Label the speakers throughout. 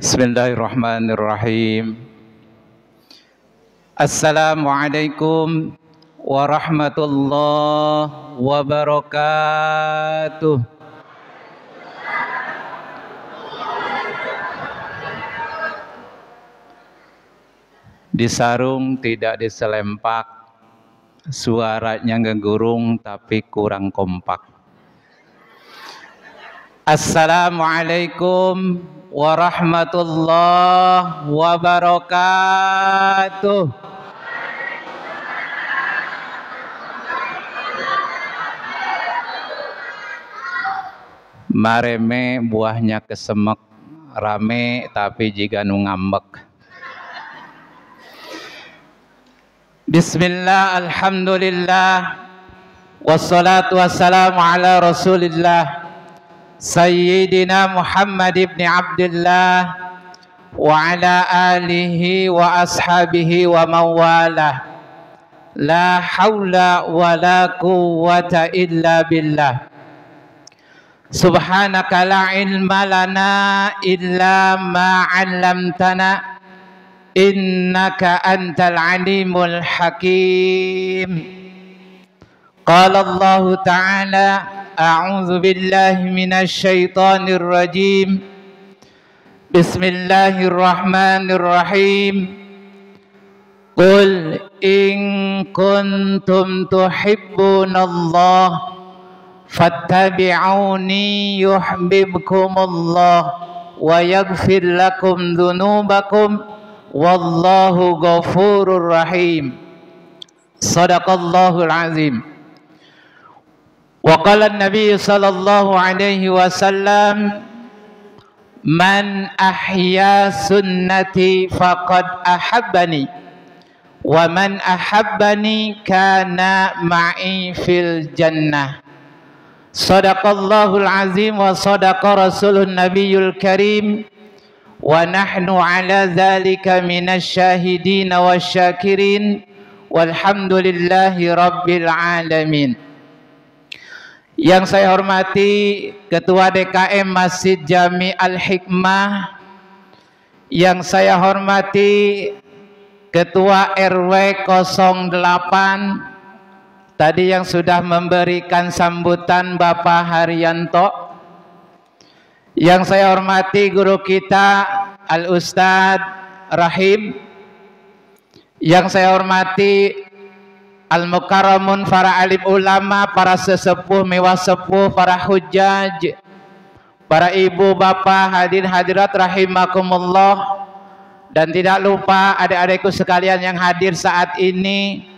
Speaker 1: Bismillahirrahmanirrahim. Assalamualaikum warahmatullahi wabarakatuh. Disarung tidak diselempak, suaranya ngegurung tapi kurang kompak. Assalamualaikum warahmatullahi wabarakatuh. Mareme buahnya kesemek, rame tapi jika nu ngambek. Bismillah, alhamdulillah, wassalatu wassalamu ala rasulillah Sayyidina Muhammad ibn Abdullah wa ala alihi wa ashabihi wa mawalah. La hawla wa la quwwata illa billah. Subhanaka la ilma lana illa ma 'allamtana innaka antal alimul hakim. Qala Allah ta'ala a'udzu billahi minasy syaithanir rajim. Bismillahirrahmanirrahim. Qul in kuntum tuhibbunallaha fattabi'uni yuhibbukumullah wa yaghfir lakum dzunubakum wallahu ghafurur rahim. Shadaqallahul azim. Wa qala an-nabiy sallallahu alaihi wasallam, man ahya sunnati faqad ahabbani wa man ahabbani kana ma'i fil jannah. Shadaqallahul azim wa shadaqa rasulun nabiyul karim wa nahnu ala dzalika minasy syahidin wasyakirin walhamdulillahi rabbil alamin. Yang saya hormati Ketua DKM Masjid Jami Al-Hikmah, yang saya hormati Ketua RW 08 tadi yang sudah memberikan sambutan Bapak Haryanto, yang saya hormati guru kita Al-Ustadz Rahim, yang saya hormati Al-Mukarramun, para alim ulama, para sesepuh, mewah sepuh, para hujjaj, para ibu, bapak, hadirin hadirat rahimakumullah, dan tidak lupa adik-adikku sekalian yang hadir saat ini.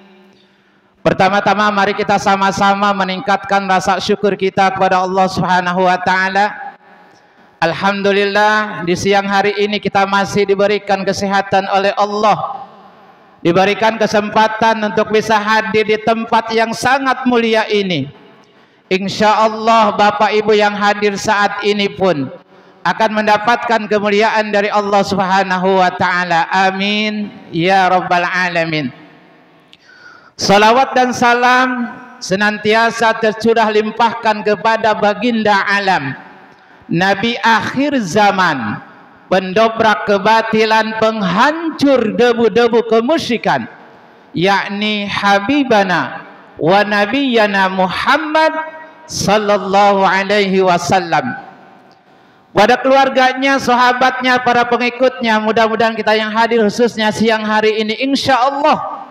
Speaker 1: Pertama-tama mari kita sama-sama meningkatkan rasa syukur kita kepada Allah Subhanahu wa taala. Alhamdulillah, di siang hari ini kita masih diberikan kesehatan oleh Allah, diberikan kesempatan untuk bisa hadir di tempat yang sangat mulia ini. Insya Allah Bapak Ibu yang hadir saat ini pun akan mendapatkan kemuliaan dari Allah Subhanahu wa taala. Amin ya rabbal alamin. Salawat dan salam senantiasa tercurah limpahkan kepada baginda alam, Nabi akhir zaman, pendobrak kebatilan, penghancur debu-debu kemusyrikan, yakni Habibana wa Nabiyana Muhammad sallallahu alaihi wasallam. Pada keluarganya, sahabatnya, para pengikutnya, mudah-mudahan kita yang hadir khususnya siang hari ini insya Allah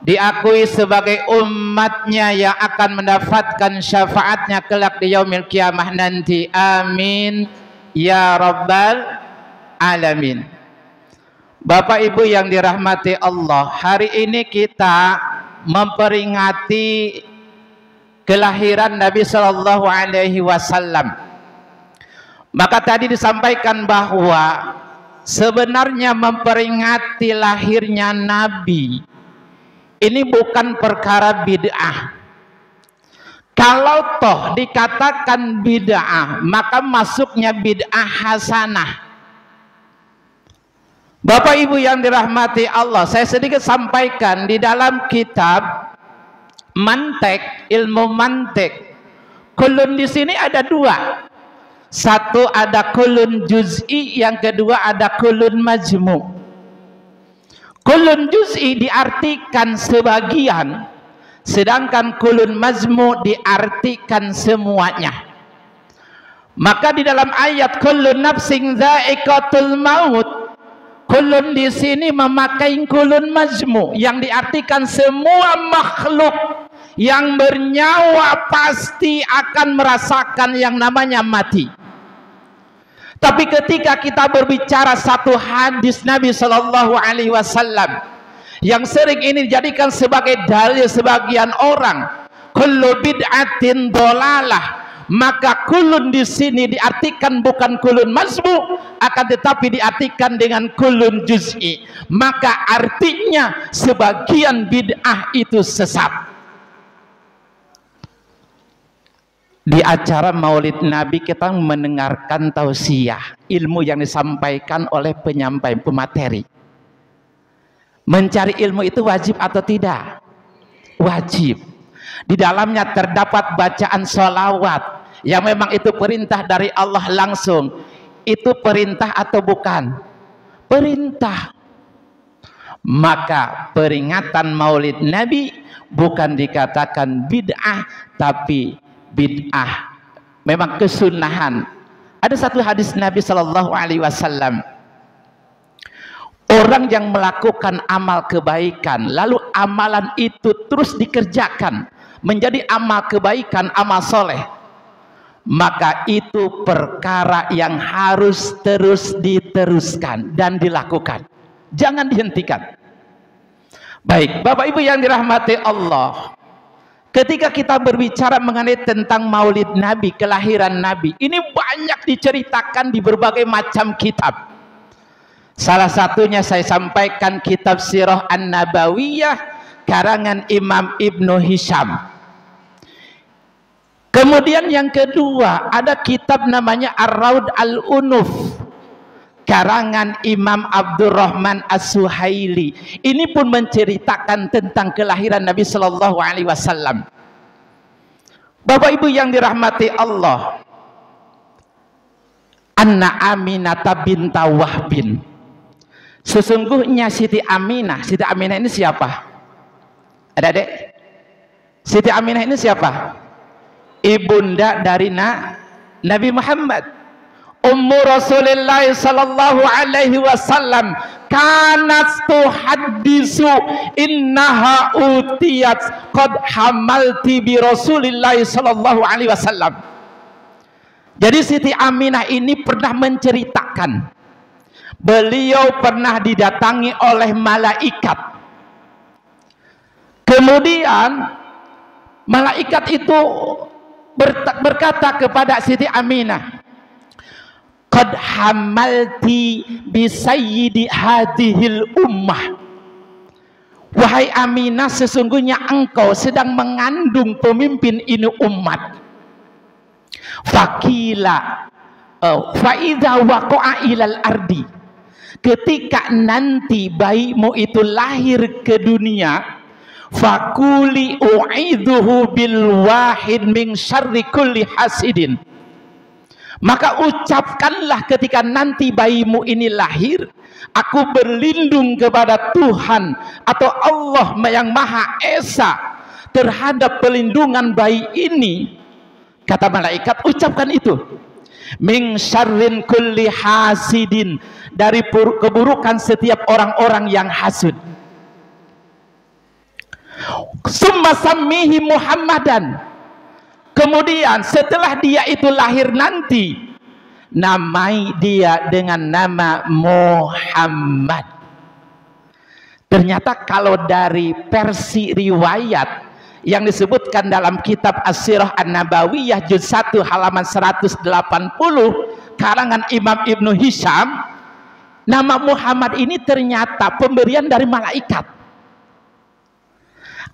Speaker 1: diakui sebagai umatnya yang akan mendapatkan syafaatnya kelak di yaumil kiamah nanti. Amin ya rabbal alamin. Bapak Ibu yang dirahmati Allah, hari ini kita memperingati kelahiran Nabi Shallallahu Alaihi Wasallam. Maka tadi disampaikan bahwa sebenarnya memperingati lahirnya Nabi ini bukan perkara bid'ah. Kalau toh dikatakan bid'ah, maka masuknya bid'ah hasanah. Bapak Ibu yang dirahmati Allah, saya sedikit sampaikan di dalam kitab mantek, ilmu mantek. Kulun di sini ada dua. Satu ada kulun juz'i, yang kedua ada kulun majmu'. Kulun juz'i diartikan sebagian, sedangkan kulun majmu' diartikan semuanya. Maka di dalam ayat kulun nafsin dha'iqatul maut, kulun di sini memakai kulun majmu', yang diartikan semua makhluk yang bernyawa pasti akan merasakan yang namanya mati. Tapi ketika kita berbicara satu hadis Nabi Shallallahu Alaihi Wasallam yang sering ini dijadikan sebagai dalil sebagian orang, kullu bid'atin dolalah, maka kulun di sini diartikan bukan kulun masbu, akan tetapi diartikan dengan kulun juz'i. Maka artinya sebagian bid'ah itu sesat. Di acara Maulid Nabi kita mendengarkan tausiah, ilmu yang disampaikan oleh penyampai pemateri. Mencari ilmu itu wajib atau tidak? Wajib. Di dalamnya terdapat bacaan sholawat yang memang itu perintah dari Allah langsung. Itu perintah atau bukan? Perintah. Maka peringatan Maulid Nabi bukan dikatakan bid'ah, tapi bid'ah memang kesunahan. Ada satu hadis Nabi Shallallahu Alaihi Wasallam, orang yang melakukan amal kebaikan lalu amalan itu terus dikerjakan menjadi amal kebaikan, amal soleh, maka itu perkara yang harus terus diteruskan dan dilakukan, jangan dihentikan. Baik, Bapak Ibu yang dirahmati Allah, ketika kita berbicara mengenai tentang Maulid Nabi, kelahiran Nabi, ini banyak diceritakan di berbagai macam kitab. Salah satunya saya sampaikan kitab Sirah An-Nabawiyah karangan Imam Ibnu Hisham. Kemudian yang kedua ada kitab namanya Ar-Raud Al-Unuf karangan Imam Abdurrahman As-Suhaili. Ini pun menceritakan tentang kelahiran Nabi Shallallahu Alaihi Wasallam. Bapak Ibu yang dirahmati Allah, Anna Aminata binta Wahbin, sesungguhnya Siti Aminah. Siti Aminah ini siapa? Ada dek? Siti Aminah ini siapa? Ibunda dari Nabi Muhammad, Ummu Rasulullah sallallahu alaihi wasallam, kanat tuhaddisu innaha utiyat qad hamalti bi Rasulillah sallallahu alaihi wasallam. Jadi Siti Aminah ini pernah menceritakan beliau pernah didatangi oleh malaikat. Kemudian malaikat itu berkata kepada Siti Aminah, qad hamalti bi sayyidi hadhil ummah. Wahai Aminah, sesungguhnya engkau sedang mengandung pemimpin ini umat. Fakila fa idza waqa'a ilal ardi, ketika nanti bayimu itu lahir ke dunia, fakuli u'idhuhu bil wahid min syarri kulli hasidin, maka ucapkanlah ketika nanti bayimu ini lahir, aku berlindung kepada Tuhan atau Allah yang Maha Esa terhadap pelindungan bayi ini. Kata malaikat, ucapkan itu. Min syarrin kulli hasidin, dari keburukan setiap orang-orang yang hasud. Summa sammihi Muhammadan, kemudian setelah dia itu lahir nanti, namai dia dengan nama Muhammad. Ternyata kalau dari versi riwayat yang disebutkan dalam kitab As-Sirah An-Nabawiyah juz 1 halaman 180 karangan Imam Ibnu Hisham, nama Muhammad ini ternyata pemberian dari malaikat.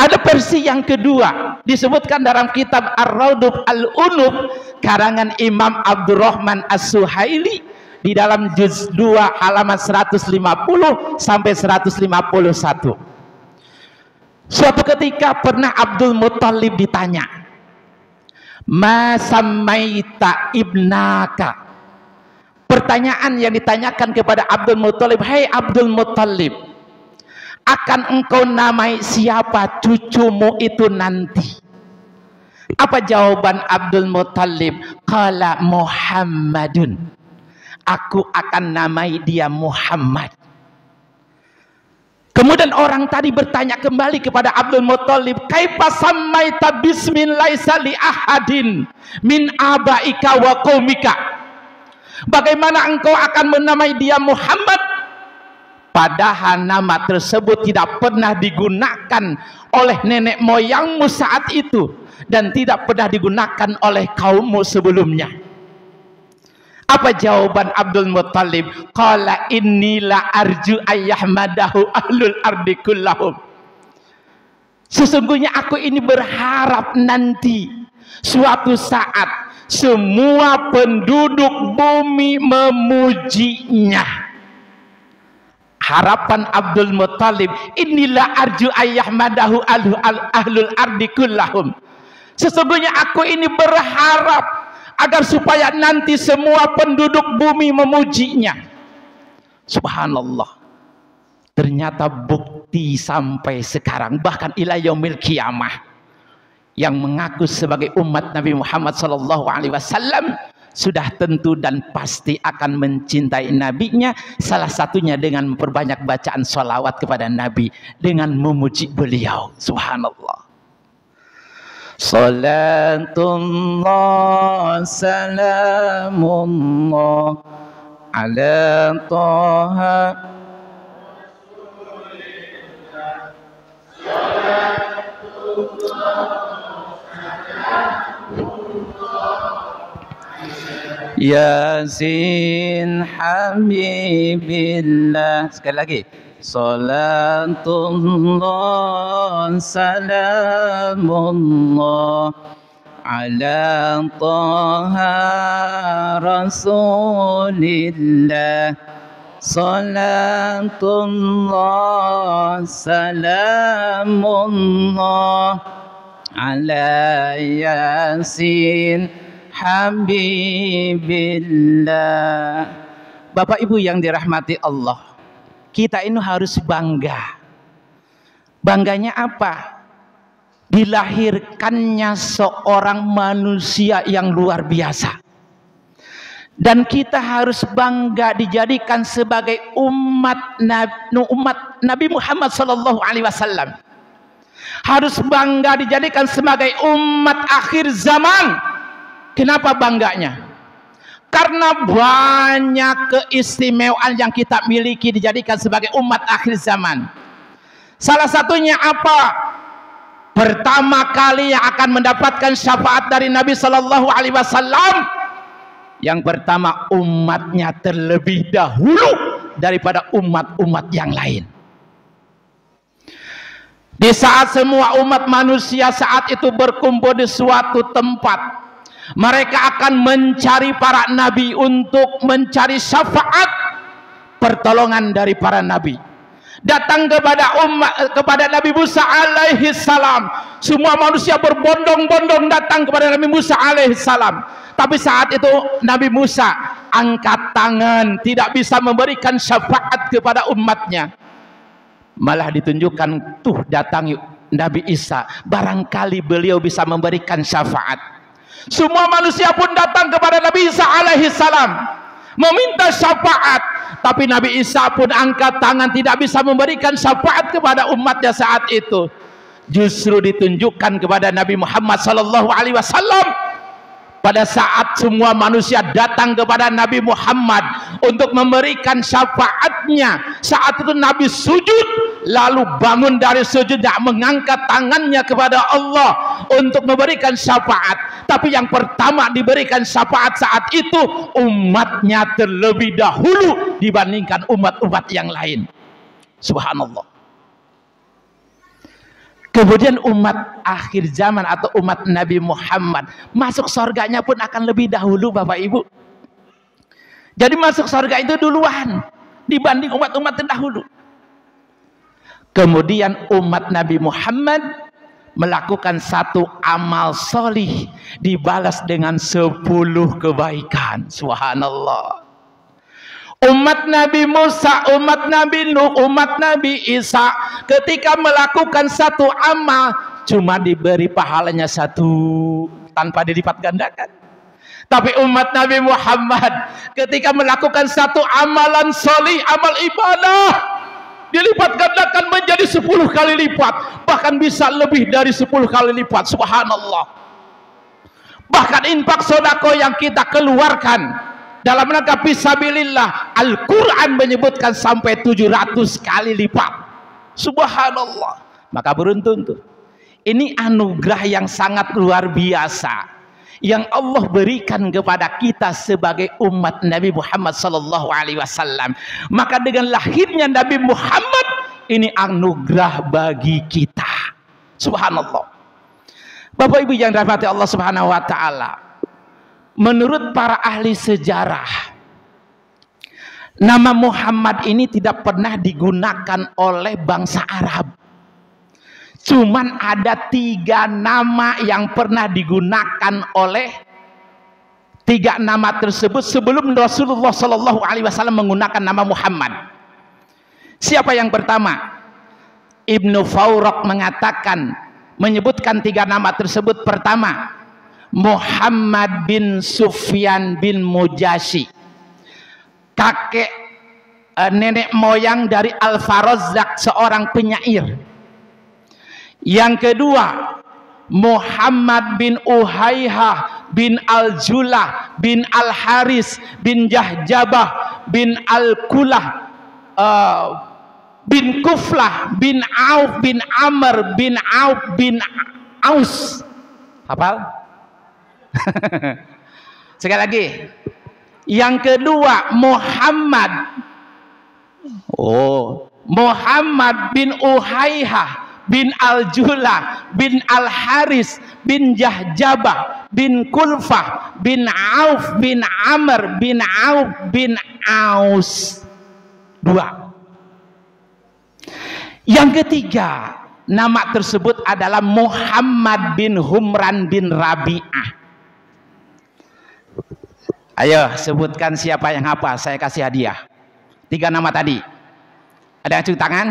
Speaker 1: Ada versi yang kedua disebutkan dalam kitab Ar-Raud Al-Unuf karangan Imam Abdurrahman As-Suhaili di dalam juz 2 halaman 150 sampai 151. Suatu ketika pernah Abdul Muthalib ditanya, Ma samaita ibnaka. Pertanyaan yang ditanyakan kepada Abdul Muthalib, "Hai Abdul Muthalib, akan engkau namai siapa cucumu itu nanti?" Apa jawaban Abdul Muthalib? Qala Muhammadun. Aku akan namai dia Muhammad. Kemudian orang tadi bertanya kembali kepada Abdul Muthalib, "Kaifa sammaita bismin laisa li ahadin min abaika wa qaumika?" Bagaimana engkau akan menamai dia Muhammad, padahal nama tersebut tidak pernah digunakan oleh nenek moyangmu saat itu dan tidak pernah digunakan oleh kaummu sebelumnya. Apa jawaban Abdul Muthalib? Qala inni la arju ayyahmadahu ahlul ardi kullahum. Sesungguhnya aku ini berharap nanti suatu saat semua penduduk bumi memujinya. Harapan Abdul Muthalib, inilah arju ayyahmadahu ahlul ardi kullahum. Sesungguhnya aku ini berharap agar supaya nanti semua penduduk bumi memujinya. Subhanallah. Ternyata bukti sampai sekarang, bahkan ila yaumil qiyamah, yang mengaku sebagai umat Nabi Muhammad SAW sudah tentu dan pasti akan mencintai nabinya. Salah satunya dengan memperbanyak bacaan sholawat kepada Nabi, dengan memuji beliau. Subhanallah. Salatullah salamullah ala Taha. Yasin Habibillah. Sekali lagi. Salatullah salamullah ala Taha Rasulillah. Salatullah salamullah ala Yasin Habibillah. Bapak Ibu yang dirahmati Allah, kita ini harus bangga. Bangganya apa? Dilahirkannya seorang manusia yang luar biasa. Dan kita harus bangga dijadikan sebagai umat Nabi Muhammad SAW. Harus bangga dijadikan sebagai umat akhir zaman. Kenapa bangganya? Karena banyak keistimewaan yang kita miliki dijadikan sebagai umat akhir zaman. Salah satunya apa? Pertama kali yang akan mendapatkan syafaat dari Nabi Sallallahu Alaihi Wasallam, yang pertama umatnya terlebih dahulu daripada umat-umat yang lain. Di saat semua umat manusia saat itu berkumpul di suatu tempat, mereka akan mencari para nabi untuk mencari syafaat pertolongan dari para nabi. Datang kepada Nabi Musa alaihi salam. Semua manusia berbondong-bondong datang kepada Nabi Musa alaihi salam. Tapi saat itu Nabi Musa angkat tangan, tidak bisa memberikan syafaat kepada umatnya. Malah ditunjukkan, tuh datangi Nabi Isa, barangkali beliau bisa memberikan syafaat. Semua manusia pun datang kepada Nabi Isa alaihi salam meminta syafaat, tapi Nabi Isa pun angkat tangan, tidak bisa memberikan syafaat kepada umatnya saat itu. Justru ditunjukkan kepada Nabi Muhammad SAW pada saat semua manusia datang kepada Nabi Muhammad untuk memberikan syafaatnya. Saat itu Nabi sujud, lalu bangun dari sujud dan mengangkat tangannya kepada Allah untuk memberikan syafaat. Tapi yang pertama diberikan syafaat saat itu umatnya terlebih dahulu dibandingkan umat-umat yang lain. Subhanallah. Kemudian umat akhir zaman atau umat Nabi Muhammad masuk surganya pun akan lebih dahulu, Bapak Ibu. Jadi masuk surga itu duluan dibanding umat-umat terdahulu. Kemudian umat Nabi Muhammad melakukan satu amal solih dibalas dengan 10 kebaikan. Subhanallah. Umat Nabi Musa, umat Nabi Nuh, umat Nabi Isa ketika melakukan satu amal cuma diberi pahalanya 1 tanpa dilipat gandakan. Tapi umat Nabi Muhammad ketika melakukan satu amalan solih, amal ibadah, dilipat gandakan menjadi 10 kali lipat, bahkan bisa lebih dari 10 kali lipat. Subhanallah. Bahkan infak sodako yang kita keluarkan dalam rangka fisabilillah, Al-Quran menyebutkan sampai 700 kali lipat. Subhanallah. Maka beruntung tuh. Ini anugerah yang sangat luar biasa yang Allah berikan kepada kita sebagai umat Nabi Muhammad sallallahu alaihi wasallam. Maka dengan lahirnya Nabi Muhammad, ini anugerah bagi kita. Subhanallah. Bapak Ibu yang dirahmati Allah Subhanahu wa taala, menurut para ahli sejarah, nama Muhammad ini tidak pernah digunakan oleh bangsa Arab. Cuman ada 3 nama yang pernah digunakan oleh 3 nama tersebut sebelum Rasulullah Shallallahu Alaihi Wasallam menggunakan nama Muhammad. Siapa yang pertama? Ibnu Fawraq mengatakan, menyebutkan 3 nama tersebut. Pertama, Muhammad bin Sufyan bin Mujashi, kakek nenek moyang dari Al-Farazzaq, seorang penyair. Yang kedua, Muhammad bin Uhayhah bin Al-Julah bin Al-Haris bin Jahjabah bin Al-Kulah bin Kuflah bin Auf bin Amr bin Auf bin Aus. Hafal? Sekali lagi. Yang kedua, Muhammad bin Uhayhah bin Al-Julah bin Al-Haris bin Jahjabah bin Kulfah bin Auf bin Amr bin Auf bin Aus. 2. Yang ketiga, nama tersebut adalah Muhammad bin Humran bin Rabi'ah. Ayo sebutkan siapa yang hafal, saya kasih hadiah. 3 nama tadi. Ada yang cuci tangan?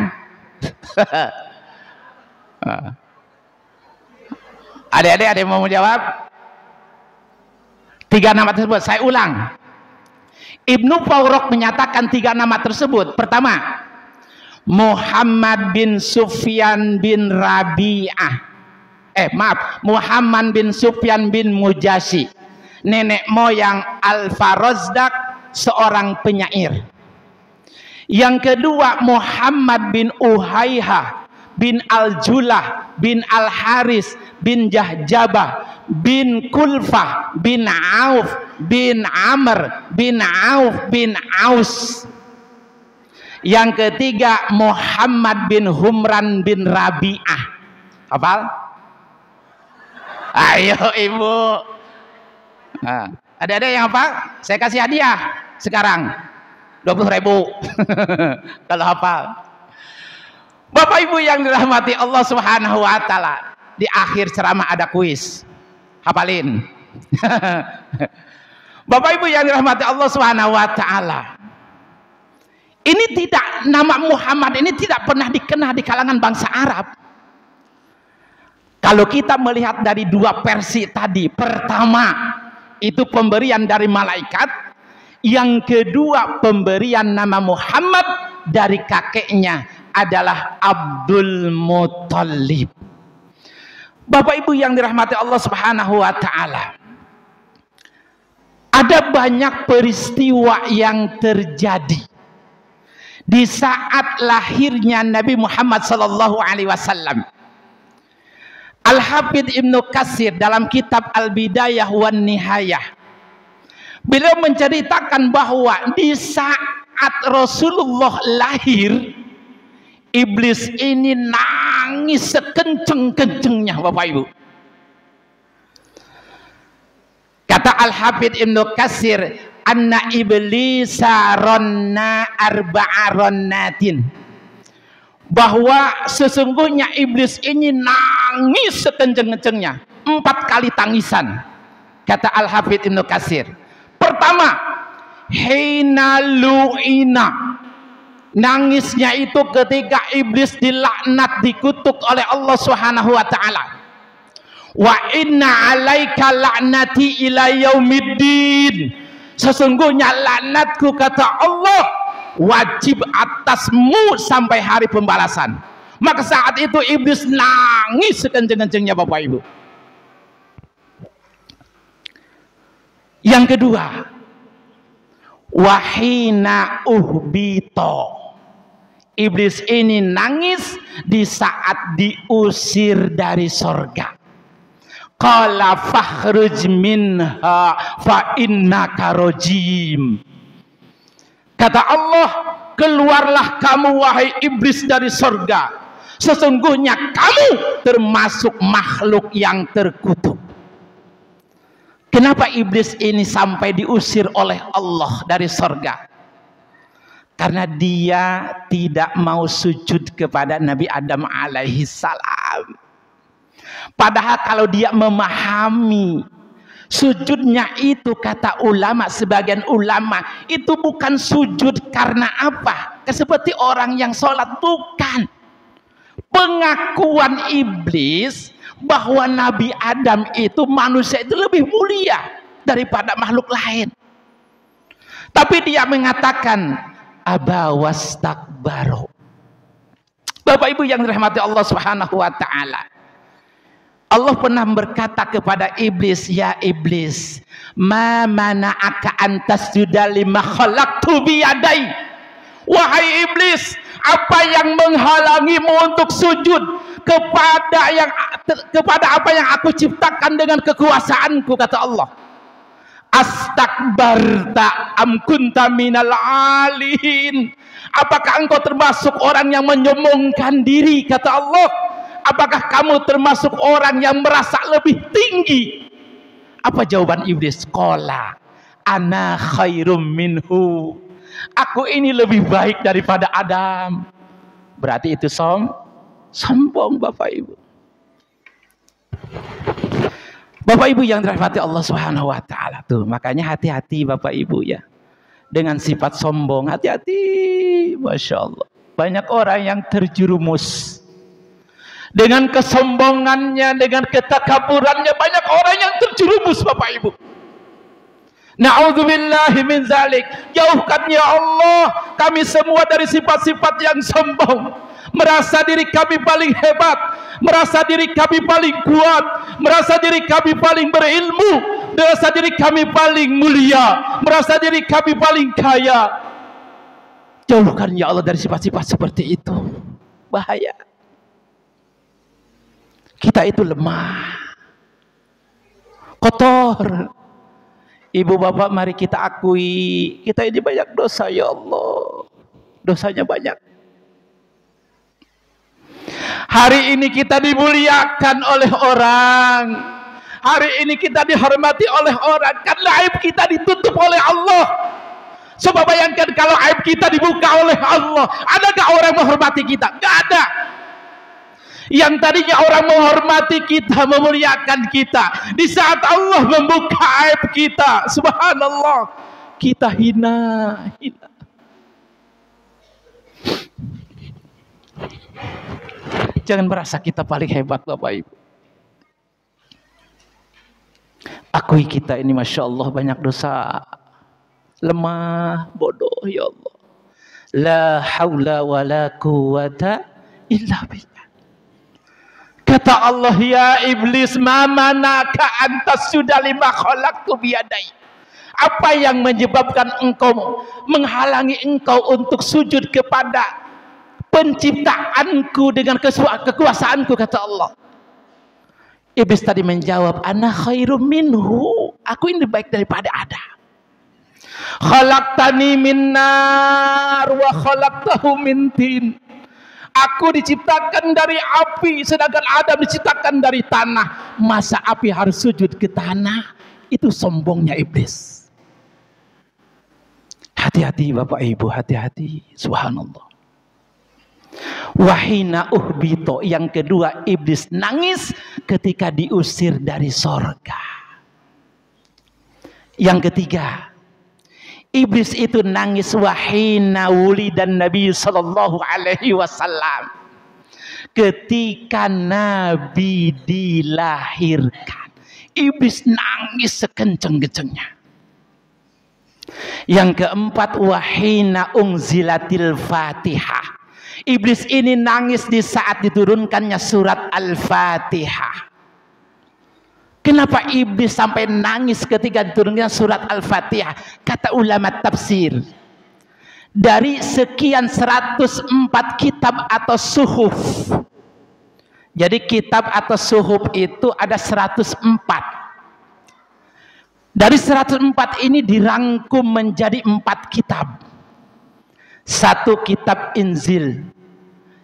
Speaker 1: Adik-adik ada yang mau menjawab? 3 nama tersebut saya ulang. Ibnu Fawraq menyatakan 3 nama tersebut. Pertama, Muhammad bin Sufyan bin Rabi'ah. Muhammad bin Sufyan bin Mujashi, nenek moyang Al-Farazzaq, seorang penyair. Yang kedua, Muhammad bin Uhayhah bin Al-Julah bin Al-Haris bin Jahjabah bin Kulfah bin Auf bin Amr bin Auf bin Aus. Yang ketiga, Muhammad bin Humran bin Rabi'ah. Hafal? Ayo ibu. Ada yang hafal? Saya kasih hadiah sekarang 20.000 kalau hafal. Bapak Ibu yang dirahmati Allah Subhanahu wa taala, di akhir ceramah ada kuis. Hafalin. Bapak Ibu yang dirahmati Allah Subhanahu wa taala, ini tidak, nama Muhammad ini tidak pernah dikenal di kalangan bangsa Arab. Kalau kita melihat dari 2 versi tadi, pertama itu pemberian dari malaikat, yang kedua pemberian nama Muhammad dari kakeknya adalah Abdul Muthalib. Bapak Ibu yang dirahmati Allah Subhanahu wa taala, ada banyak peristiwa yang terjadi di saat lahirnya Nabi Muhammad sallallahu alaihi wasallam. Al-Hafidz Ibnu Katsir dalam kitab Al-Bidayah wan Nihayah, beliau menceritakan bahwa di saat Rasulullah lahir, iblis ini nangis sekenceng-kencengnya, Bapak Ibu. Kata Al-Hafidz Ibnu Katsir, anna iblisa ronna arba'a ronnatin, bahwa sesungguhnya iblis ini nangis nangis sekenceng-kencengnya. 4 kali tangisan. Kata Al-Hafidz Ibnu Katsir. Pertama, hina lu'ina. Nangisnya itu ketika iblis dilaknat, dikutuk oleh Allah Subhanahu wa taala. Wa inna 'alaika la'nati ila yaumiddin. Sesungguhnya laknatku, kata Allah, wajib atasmu sampai hari pembalasan. Maka saat itu iblis nangis sekenceng-kencengnya, Bapak Ibu. Yang kedua, wahina uhbito. Iblis ini nangis di saat diusir dari sorga. Qala fakhruj minha fa innaka rajim. Kata Allah, keluarlah kamu wahai iblis dari sorga. Sesungguhnya kamu termasuk makhluk yang terkutuk. Kenapa iblis ini sampai diusir oleh Allah dari sorga? Karena dia tidak mau sujud kepada Nabi Adam alaihi salam. Padahal kalau dia memahami sujudnya itu, kata ulama, sebagian ulama, itu bukan sujud karena apa? Seperti orang yang sholat, bukan. Pengakuan iblis bahwa Nabi Adam itu, manusia itu lebih mulia daripada makhluk lain. Tapi dia mengatakan aba wastakbaru. Bapak Ibu yang dirahmati Allah Subhanahu wa taala. Allah pernah berkata kepada iblis, ya iblis, ma mana'aka an tasjuda lima khalaqtu biyadai. Wahai iblis, apa yang menghalangimu untuk sujud kepada apa yang aku ciptakan dengan kekuasaanku, kata Allah. Astakbarta am kunta minal alihin. Apakah engkau termasuk orang yang menyombongkan diri, kata Allah? Apakah kamu termasuk orang yang merasa lebih tinggi? Apa jawaban iblis? Qala ana khairum minhu. Aku ini lebih baik daripada Adam. Berarti itu sombong, Bapak Ibu. Bapak Ibu yang dirahmati Allah Subhanahu wa taala, tuh makanya hati-hati Bapak Ibu ya. Dengan sifat sombong, hati-hati. Masya Allah. Banyak orang yang terjerumus dengan kesombongannya, dengan ketakaburannya. Banyak orang yang terjerumus, Bapak Ibu. Na'udzubillahi min zalik. Jauhkan ya Allah kami semua dari sifat-sifat yang sombong. Merasa diri kami paling hebat, merasa diri kami paling kuat, merasa diri kami paling berilmu, merasa diri kami paling mulia, merasa diri kami paling kaya. Jauhkan ya Allah dari sifat-sifat seperti itu. Bahaya. Kita itu lemah, kotor. Ibu bapak, mari kita akui, kita ini banyak dosa ya Allah. Dosanya banyak. Hari ini kita dimuliakan oleh orang. Hari ini kita dihormati oleh orang. Karena aib kita ditutup oleh Allah. Coba bayangkan kalau aib kita dibuka oleh Allah. Adakah orang menghormati kita? Gak ada. Yang tadinya orang menghormati kita, memuliakan kita, di saat Allah membuka aib kita, subhanallah, kita hina. Jangan merasa kita paling hebat, Bapak Ibu. Akui kita ini Masya Allah banyak dosa, lemah, bodoh ya Allah. La haula wa la quwata illa billah. Kata Allah, ya iblis, ma manaka antas sudah lima khalaqtu biyadai. Apa yang menyebabkan engkau, menghalangi engkau untuk sujud kepada penciptaanku dengan kekuasaanku, kata Allah. Iblis tadi menjawab, ana khairum minhu. Aku ini baik daripada Adam. Khalaqtani min nar wa khalaqtahu min tin. Aku diciptakan dari api, sedangkan Adam diciptakan dari tanah. Masa api harus sujud ke tanah? Itu sombongnya iblis. Hati-hati Bapak Ibu, hati-hati. Subhanallah. Wahina uhbito, yang kedua iblis nangis ketika diusir dari sorga. Yang ketiga, iblis itu nangis wahina wulidan Nabi sallallahu alaihi wasallam, ketika Nabi dilahirkan. Iblis nangis sekenceng-kencengnya. Yang keempat, wahina unzilatil Fatihah. Iblis ini nangis di saat diturunkannya surat Al-Fatihah. Kenapa iblis sampai nangis ketika diturunkannya surat Al-Fatihah? Kata ulama tafsir, dari sekian 104 kitab atau suhuf. Jadi kitab atau suhuf itu ada 104. Dari 104 ini dirangkum menjadi 4 kitab. Satu kitab Injil,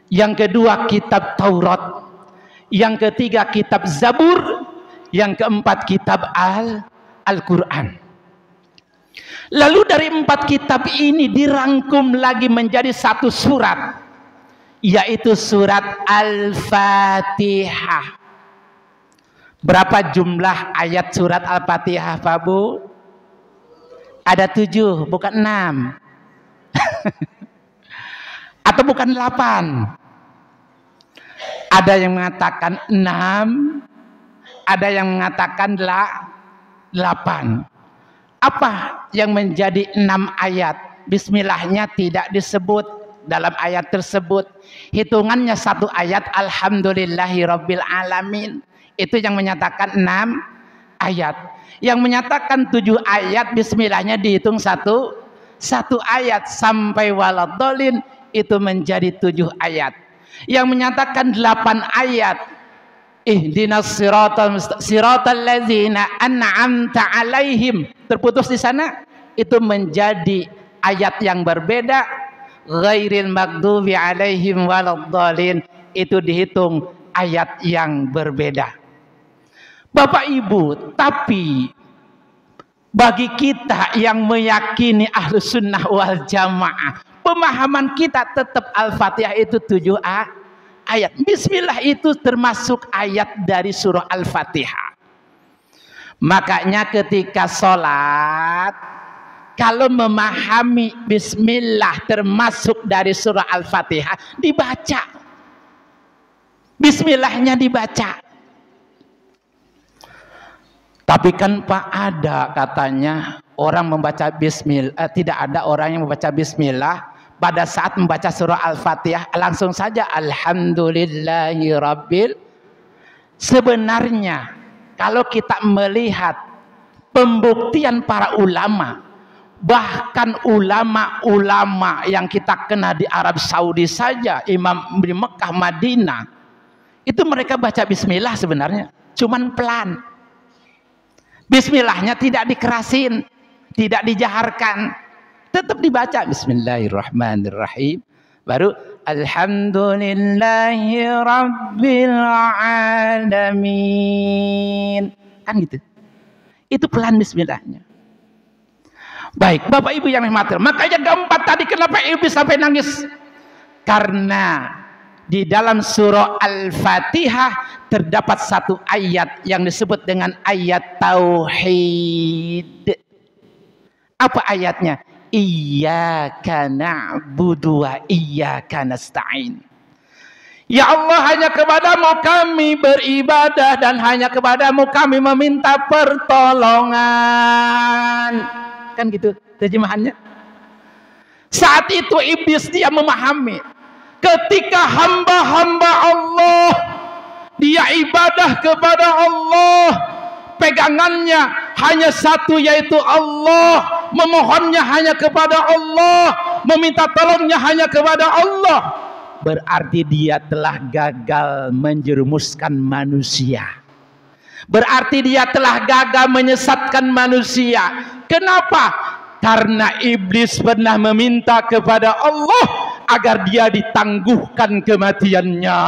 Speaker 1: yang kedua kitab Taurat, yang ketiga kitab Zabur, yang keempat kitab Al-Quran. Lalu dari 4 kitab ini dirangkum lagi menjadi satu surat, yaitu surat Al-Fatihah. Berapa jumlah ayat surat Al-Fatihah, Pak Bu? Ada 7, bukan 6. Atau bukan 8. Ada yang mengatakan 6, ada yang mengatakan 8. Apa yang menjadi 6 ayat? Bismillahnya tidak disebut dalam ayat tersebut. Hitungannya satu ayat, alhamdulillahirabbil alamin. Itu yang menyatakan 6 ayat. Yang menyatakan 7 ayat, bismillahnya dihitung satu ayat, sampai waladhdallin itu menjadi 7 ayat. Yang menyatakan 8 ayat, ihdinas siratal ladzina an'amta alaihim, terputus di sana, itu menjadi ayat yang berbeda. Ghairil maghdubi alaihim waladhdallin, itu dihitung ayat yang berbeda. Bapak Ibu, tapi bagi kita yang meyakini Ahlus Sunnah wal Jamaah, pemahaman kita tetap Al-Fatihah itu 7 ayat. Bismillah itu termasuk ayat dari surah Al-Fatihah. Makanya ketika sholat, kalau memahami Bismillah termasuk dari surah Al-Fatihah, dibaca. Bismillahnya dibaca. Tapi kan Pak, ada katanya orang membaca Bismillah, tidak ada orang yang membaca Bismillah pada saat membaca surah Al-Fatihah langsung saja alhamdulillahirabbil. Sebenarnya kalau kita melihat pembuktian para ulama, bahkan ulama-ulama yang kita kenal di Arab Saudi saja, imam di Mekah, Madinah, itu mereka baca Bismillah sebenarnya, cuman pelan. Bismillahnya tidak dikerasin, tidak dijaharkan, tetap dibaca Bismillahirrahmanirrahim, baru alhamdulillahirabbil alamin, kan gitu. Itu pelan Bismillahnya. Baik, Bapak Ibu yang dirahmati, makanya keempat tadi kenapa iblis sampai nangis? Karena di dalam surah Al-Fatihah terdapat satu ayat yang disebut dengan ayat tauhid. Apa ayatnya? Iyyaka na'budu wa iyyaka nasta'in. Ya Allah, hanya kepadamu kami beribadah dan hanya kepadamu kami meminta pertolongan. Kan gitu terjemahannya. Saat itu iblis dia memahami, ketika hamba-hamba Allah dia ibadah kepada Allah, pegangannya hanya satu, yaitu Allah, memohonnya hanya kepada Allah, meminta tolongnya hanya kepada Allah, berarti dia telah gagal menjerumuskan manusia. Berarti dia telah gagal menyesatkan manusia. Kenapa? Karena iblis pernah meminta kepada Allah agar dia ditangguhkan kematiannya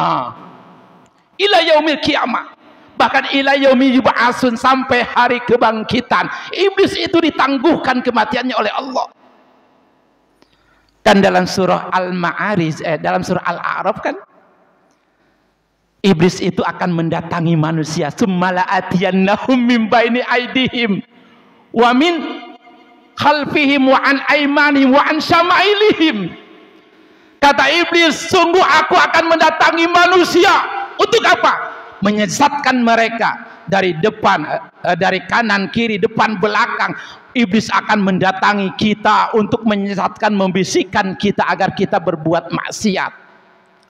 Speaker 1: ila yaumil kiamah, bahkan ila yaumi yub'atsun, sampai hari kebangkitan iblis itu ditangguhkan kematiannya oleh Allah. Kan dalam surah Al-Ma'arij, dalam surah Al-A'raf kan, iblis itu akan mendatangi manusia. Summala atiyannahum min baini aidihim wa min khalfihim wa an aymanihim wa an syama'ilihim. Kata iblis, sungguh aku akan mendatangi manusia. Untuk apa? Menyesatkan mereka dari depan, dari kanan, kiri, depan, belakang. Iblis akan mendatangi kita untuk menyesatkan, membisikkan kita agar kita berbuat maksiat,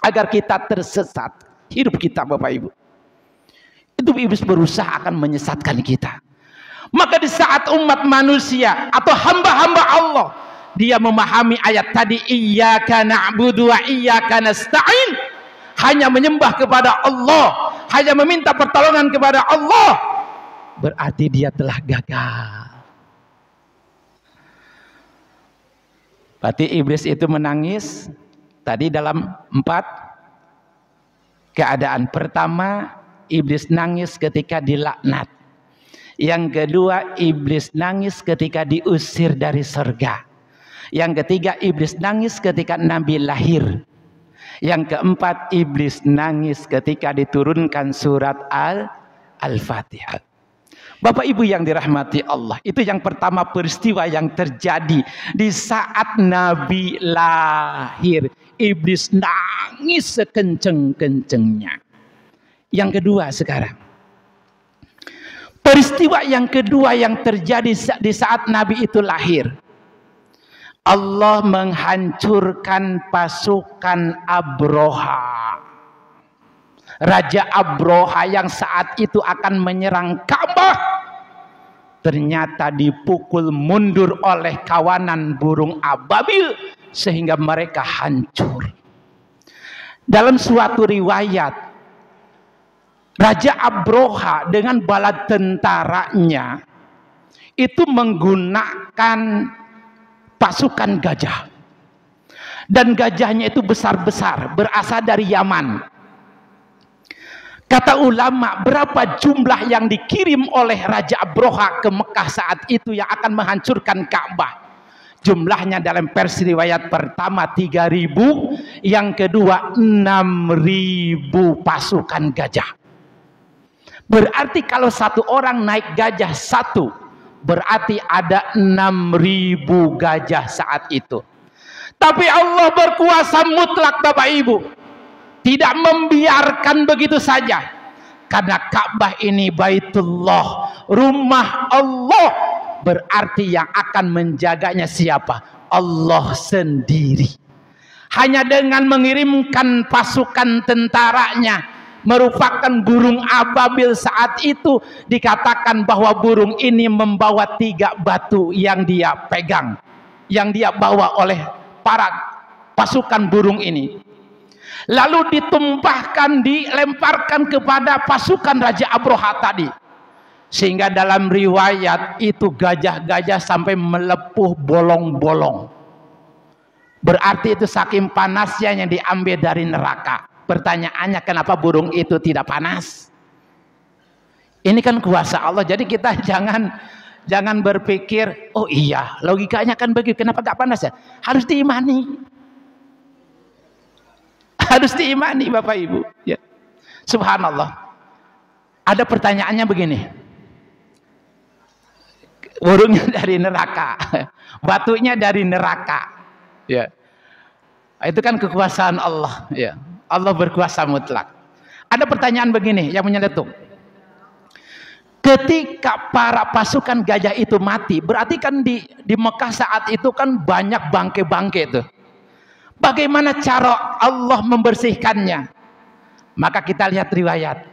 Speaker 1: agar kita tersesat hidup kita, Bapak Ibu. Itu iblis berusaha akan menyesatkan kita. Maka di saat umat manusia atau hamba-hamba Allah, dia memahami ayat tadi, iyyaka na'budu wa iyyaka nasta'in, hanya menyembah kepada Allah, hanya meminta pertolongan kepada Allah, berarti dia telah gagal. Berarti iblis itu menangis tadi dalam 4 keadaan. Pertama, iblis nangis ketika dilaknat. Yang kedua, iblis nangis ketika diusir dari surga. Yang ketiga, iblis nangis ketika Nabi lahir. Yang keempat, iblis nangis ketika diturunkan surat Al-Fatihah. Bapak Ibu yang dirahmati Allah, itu yang pertama peristiwa yang terjadi di saat Nabi lahir. Iblis nangis sekenceng-kencengnya. Yang kedua sekarang, peristiwa yang kedua yang terjadi di saat Nabi itu lahir. Allah menghancurkan pasukan Abroha. Raja Abroha yang saat itu akan menyerang Ka'bah, ternyata dipukul mundur oleh kawanan burung ababil sehingga mereka hancur. Dalam suatu riwayat, Raja Abroha dengan bala tentaranya itu menggunakan pasukan gajah, dan gajahnya itu besar-besar, berasal dari Yaman. Kata ulama, berapa jumlah yang dikirim oleh Raja Abroha ke Mekah saat itu yang akan menghancurkan Ka'bah? Jumlahnya dalam versi riwayat pertama 3.000, yang kedua 6.000 pasukan gajah. Berarti kalau satu orang naik gajah satu, berarti ada 6.000 gajah saat itu. Tapi Allah berkuasa mutlak, Bapak Ibu, tidak membiarkan begitu saja. Karena Ka'bah ini Baitullah, rumah Allah, berarti yang akan menjaganya siapa? Allah sendiri. Hanya dengan mengirimkan pasukan tentaranya, merupakan burung ababil saat itu, dikatakan bahwa burung ini membawa 3 batu yang dia pegang, yang dia bawa oleh para pasukan burung ini. Lalu ditumpahkan, dilemparkan kepada pasukan Raja Abroha tadi. Sehingga dalam riwayat itu gajah-gajah sampai melepuh bolong-bolong. Berarti itu saking panasnya yang diambil dari neraka. Pertanyaannya, kenapa burung itu tidak panas? Ini kan kuasa Allah. Jadi kita jangan berpikir, oh iya, logikanya kan begitu, kenapa gak panas ya? Harus diimani. Harus diimani, Bapak Ibu. Ya. Subhanallah. Ada pertanyaannya begini. Burungnya dari neraka, batunya dari neraka. Ya. Itu kan kekuasaan Allah. Ya. Allah berkuasa mutlak. Ada pertanyaan begini yang menyeletuk. Ketika para pasukan gajah itu mati, berarti kan di Mekah saat itu kan banyak bangkai-bangkai itu. Bagaimana cara Allah membersihkannya? Maka kita lihat riwayat.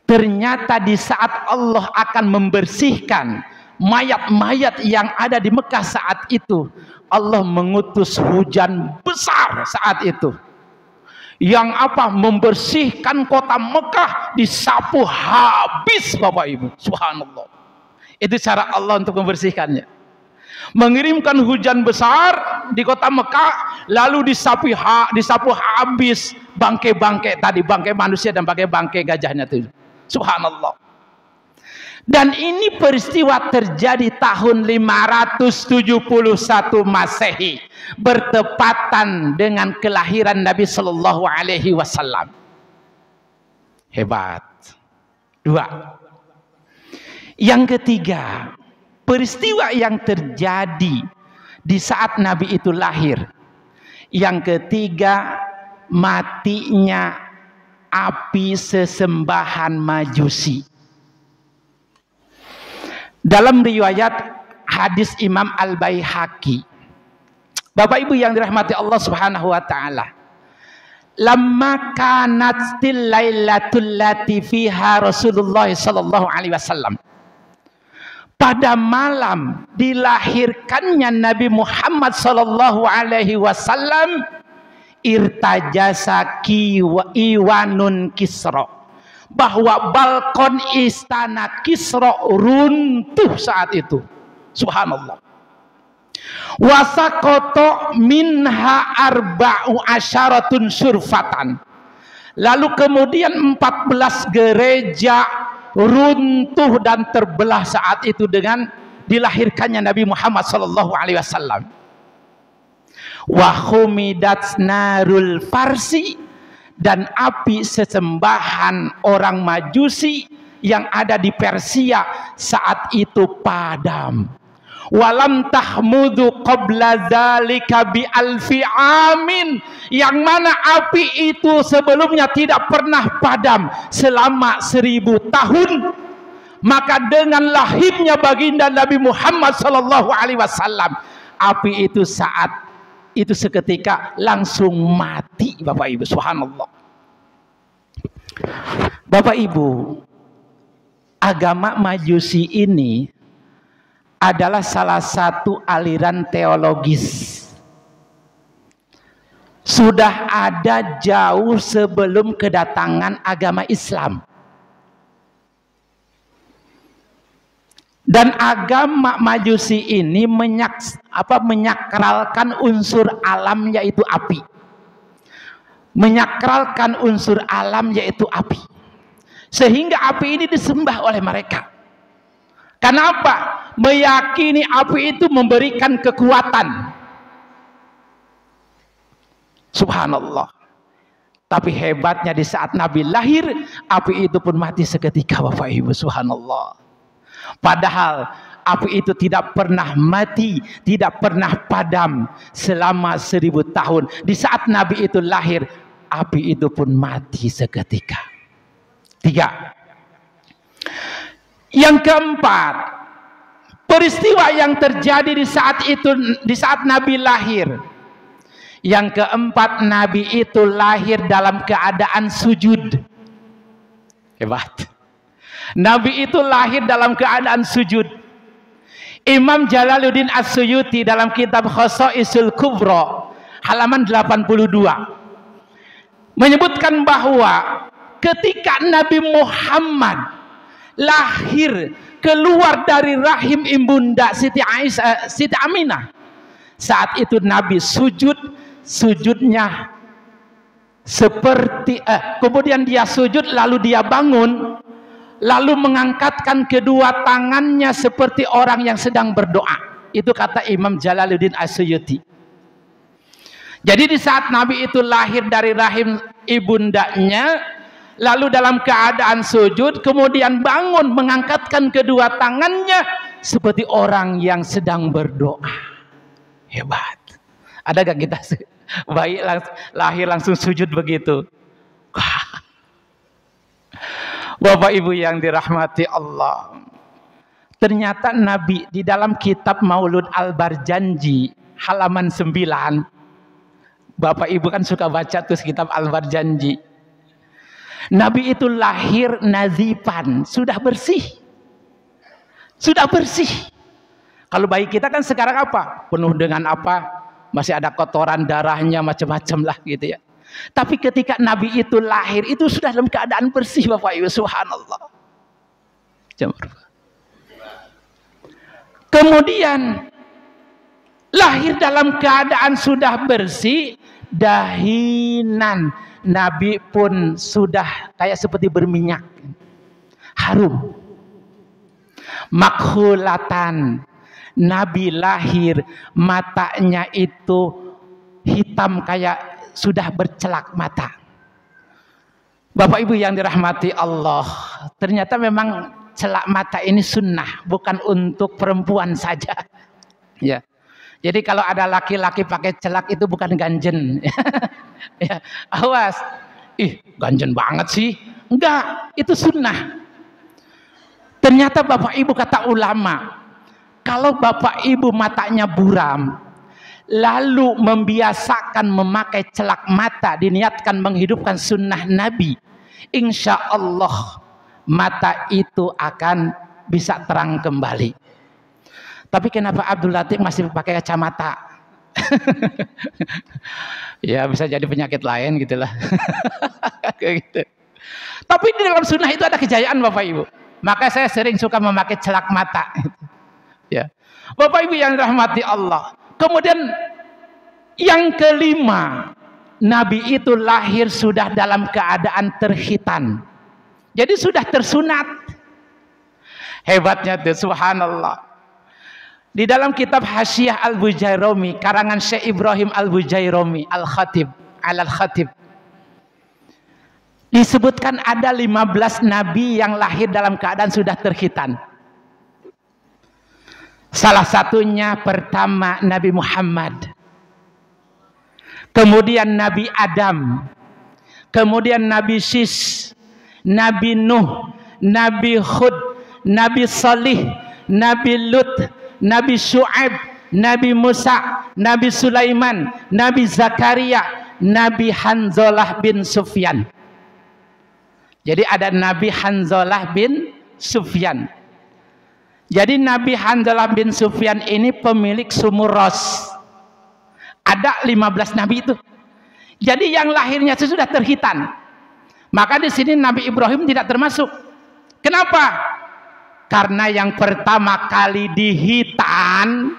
Speaker 1: Ternyata di saat Allah akan membersihkan mayat-mayat yang ada di Mekah saat itu, Allah mengutus hujan besar saat itu. Yang apa? Membersihkan kota Mekah, disapu habis, Bapak Ibu. Subhanallah. Itu cara Allah untuk membersihkannya. Mengirimkan hujan besar di kota Mekah, lalu disapu habis bangkai-bangkai tadi, bangkai manusia dan bangkai gajahnya itu. Subhanallah. Dan ini peristiwa terjadi tahun 571 Masehi, bertepatan dengan kelahiran Nabi Sallallahu Alaihi Wasallam. Hebat. Dua. Yang ketiga, peristiwa yang terjadi di saat Nabi itu lahir. Yang ketiga, matinya api sesembahan Majusi. Dalam riwayat hadis Imam Al-Baihaqi, Bapak Ibu yang dirahmati Allah Subhanahu wa taala, lamma kanatil lailatul lati fiha Rasulullah sallallahu alaihi wasallam, pada malam dilahirkannya Nabi Muhammad sallallahu alaihi wasallam, irtajasa Iwanun Kisra, bahwa balkon istana Kisra runtuh saat itu. Subhanallah. Wasaqata minha arba'u asyaratun surfatan. Lalu kemudian 14 gereja runtuh dan terbelah saat itu dengan dilahirkannya Nabi Muhammad sallallahu alaihi wasallam. Wa khumidat narul farsi, dan api sesembahan orang Majusi yang ada di Persia saat itu padam. Walam tahmudu qabla dzalika bi alfi amin, yang mana api itu sebelumnya tidak pernah padam selama 1000 tahun. Maka dengan lahirnya baginda Nabi Muhammad sallallahu alaihi wasallam, api itu saat itu seketika langsung mati, Bapak Ibu. Subhanallah. Bapak Ibu, agama Majusi ini adalah salah satu aliran teologis. Sudah ada jauh sebelum kedatangan agama Islam. Dan agama Majusi ini menyakralkan unsur alam, yaitu api. Menyakralkan unsur alam, yaitu api. Sehingga api ini disembah oleh mereka. Kenapa? Meyakini api itu memberikan kekuatan. Subhanallah. Tapi hebatnya di saat Nabi lahir, api itu pun mati seketika, Bapak Ibu. Subhanallah. Padahal api itu tidak pernah mati, tidak pernah padam selama 1000 tahun. Di saat Nabi itu lahir, api itu pun mati seketika. 3. Yang keempat, peristiwa yang terjadi di saat itu, di saat Nabi lahir. Yang keempat, Nabi itu lahir dalam keadaan sujud. Hebat. Nabi itu lahir dalam keadaan sujud. Imam Jalaluddin As-Suyuti dalam kitab Khosaisul Kubra halaman 82 menyebutkan bahwa ketika Nabi Muhammad lahir keluar dari rahim ibunda Siti Aisyah, Siti Aminah, saat itu Nabi sujud, sujudnya seperti kemudian dia sujud lalu dia bangun, lalu mengangkatkan kedua tangannya seperti orang yang sedang berdoa. Itu kata Imam Jalaluddin As-Suyuti. Jadi di saat Nabi itu lahir dari rahim ibundanya, lalu dalam keadaan sujud, kemudian bangun mengangkatkan kedua tangannya seperti orang yang sedang berdoa. Hebat. Ada gak kita bayi lahir langsung sujud begitu? Bapak Ibu yang dirahmati Allah, ternyata Nabi di dalam kitab Maulud Al-Barjanji halaman 9, Bapak Ibu kan suka baca tuh kitab Al-Barjanji. Nabi itu lahir nazifan, sudah bersih. Sudah bersih. Kalau bayi kita kan sekarang apa? Penuh dengan apa? Masih ada kotoran darahnya macam-macam lah gitu ya. Tapi ketika Nabi itu lahir, itu sudah dalam keadaan bersih, Bapak Ibu. Subhanallah. Kemudian lahir dalam keadaan sudah bersih, dahinan. Nabi pun sudah kayak seperti berminyak, harum. Makhulatan, Nabi lahir matanya itu hitam kayak sudah bercelak mata. Bapak Ibu yang dirahmati Allah, ternyata memang celak mata ini sunnah, bukan untuk perempuan saja. Ya. Jadi kalau ada laki-laki pakai celak itu bukan ganjen. Ya, awas. Ih, ganjen banget sih. Enggak, itu sunnah. Ternyata Bapak Ibu, kata ulama, kalau Bapak Ibu matanya buram, lalu membiasakan memakai celak mata, diniatkan menghidupkan sunnah Nabi, insya Allah mata itu akan bisa terang kembali. Tapi kenapa Abdul Latif masih pakai kacamata? Ya bisa jadi penyakit lain gitulah. Kayak gitu. Tapi di dalam sunnah itu ada kejayaan Bapak Ibu. Maka saya sering suka memakai celak mata. Ya, Bapak Ibu yang dirahmati Allah. Kemudian yang kelima, Nabi itu lahir sudah dalam keadaan terkhitan. Jadi sudah tersunat. Hebatnya tuh, subhanallah. Di dalam kitab Hasyiah Al-Bujairami karangan Syekh Ibrahim Al-Bujairami Al-Khatib Al-Khatib, disebutkan ada 15 nabi yang lahir dalam keadaan sudah terkhitan. Salah satunya pertama Nabi Muhammad, kemudian Nabi Adam, kemudian Nabi Sis, Nabi Nuh, Nabi Hud, Nabi Salih, Nabi Lut, Nabi Syu'aib, Nabi Musa, Nabi Sulaiman, Nabi Zakaria, Nabi Hanzalah bin Sufyan. Jadi ada Nabi Hanzalah bin Sufyan. Jadi Nabi Hanzalah bin Sufyan ini pemilik sumur Ros. Ada 15 nabi itu. Jadi yang lahirnya sudah terkhitan. Maka di sini Nabi Ibrahim tidak termasuk. Kenapa? Karena yang pertama kali dihitan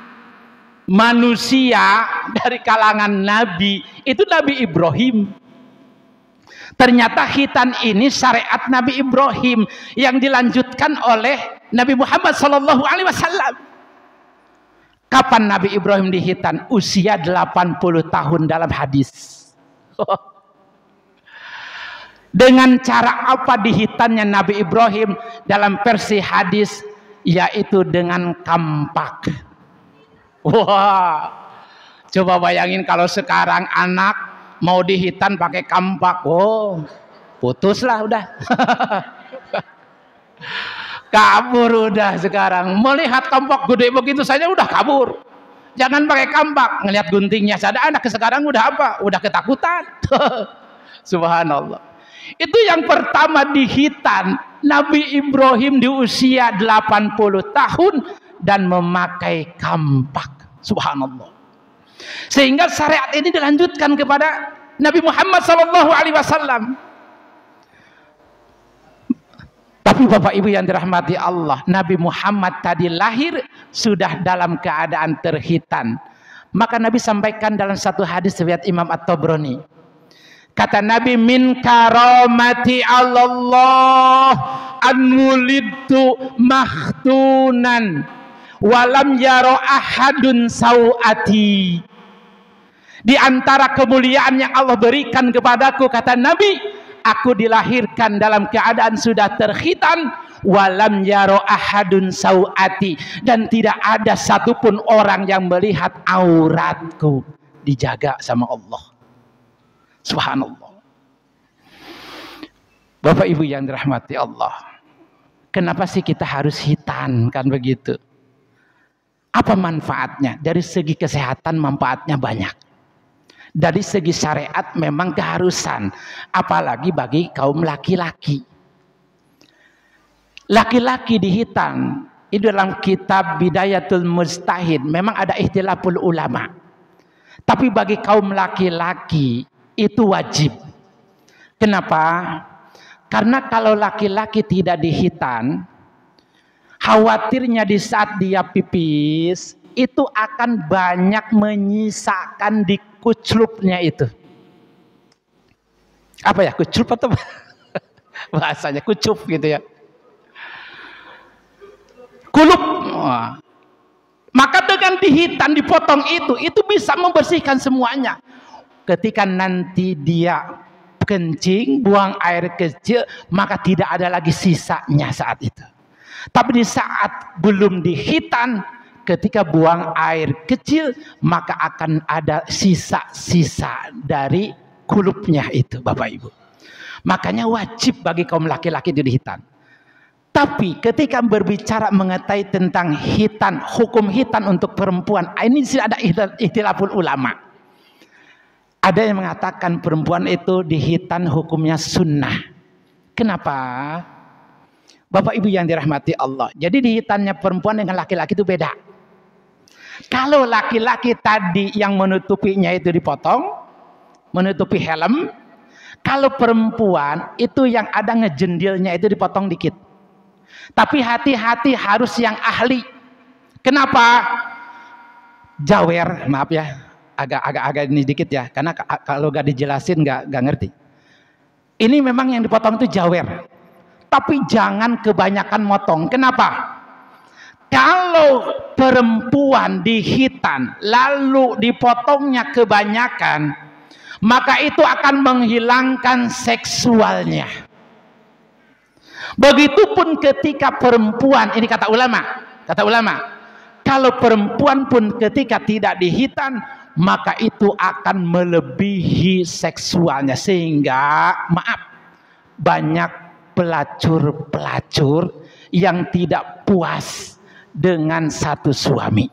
Speaker 1: manusia dari kalangan nabi itu Nabi Ibrahim. Ternyata khitan ini syariat Nabi Ibrahim yang dilanjutkan oleh Nabi Muhammad SAW. Kapan Nabi Ibrahim dihitan? Usia 80 tahun dalam hadis. Dengan cara apa dihitannya Nabi Ibrahim dalam versi hadis? Yaitu dengan kampak. Wah, coba bayangin kalau sekarang anak mau dihitan pakai kampak, oh putuslah udah. Kabur udah sekarang. Melihat kampak gede begitu saja udah kabur. Jangan pakai kampak, ngelihat guntingnya saja anak sekarang udah apa? Udah ketakutan. Subhanallah. Itu yang pertama dihitan Nabi Ibrahim di usia 80 tahun dan memakai kampak. Subhanallah. Sehingga syariat ini dilanjutkan kepada Nabi Muhammad SAW. Tapi Bapak Ibu yang dirahmati Allah, Nabi Muhammad tadi lahir sudah dalam keadaan terkhitan. Maka Nabi sampaikan dalam satu hadis riwayat Imam At-Tabrani. Kata Nabi, min karamati Allah an wulidtu makhtunan walam yaro ahadun sawati. Di antara kemuliaan yang Allah berikan kepadaku, kata Nabi, aku dilahirkan dalam keadaan sudah terkhitan, walam yaro ahadun sawati, dan tidak ada satupun orang yang melihat auratku. Dijaga sama Allah. Subhanallah. Bapak Ibu yang dirahmati Allah, kenapa sih kita harus hitan kan begitu? Apa manfaatnya? Dari segi kesehatan manfaatnya banyak. Dari segi syariat memang keharusan, apalagi bagi kaum laki-laki. Laki-laki dihitan. Itu dalam kitab Bidayatul Mujtahid memang ada ikhtilaful ulama. Tapi bagi kaum laki-laki itu wajib. Kenapa? Karena kalau laki-laki tidak dihitan, khawatirnya di saat dia pipis itu akan banyak menyisakan di kuclupnya itu. Apa ya, kuclup atau bahasanya kucup gitu ya. kulub. Maka dengan dihitan, dipotong itu bisa membersihkan semuanya. Ketika nanti dia kencing, buang air kecil, maka tidak ada lagi sisanya saat itu. Tapi di saat belum dihitan, ketika buang air kecil, maka akan ada sisa-sisa dari kulubnya itu, Bapak Ibu. Makanya wajib bagi kaum laki-laki dihitan. Tapi ketika berbicara mengenai tentang hitan, hukum hitan untuk perempuan, ini ada ikhtilaful ulama. Ada yang mengatakan perempuan itu dihitan hukumnya sunnah. Kenapa? Bapak Ibu yang dirahmati Allah. Jadi dihitannya perempuan dengan laki-laki itu beda. Kalau laki-laki tadi yang menutupinya itu dipotong, menutupi helm. Kalau perempuan itu yang ada ngejendilnya itu dipotong dikit. Tapi hati-hati harus yang ahli. Kenapa? Jawer, maaf ya, agak ini dikit ya, karena kalau gak dijelasin gak ngerti. Ini memang yang dipotong itu jawer, tapi jangan kebanyakan motong. Kenapa? Kalau perempuan dihitan lalu dipotongnya kebanyakan, maka itu akan menghilangkan seksualnya. Begitupun ketika perempuan, ini kata ulama, kalau perempuan pun ketika tidak dihitan, maka itu akan melebihi seksualnya, sehingga maaf, banyak pelacur-pelacur yang tidak puas dengan satu suami.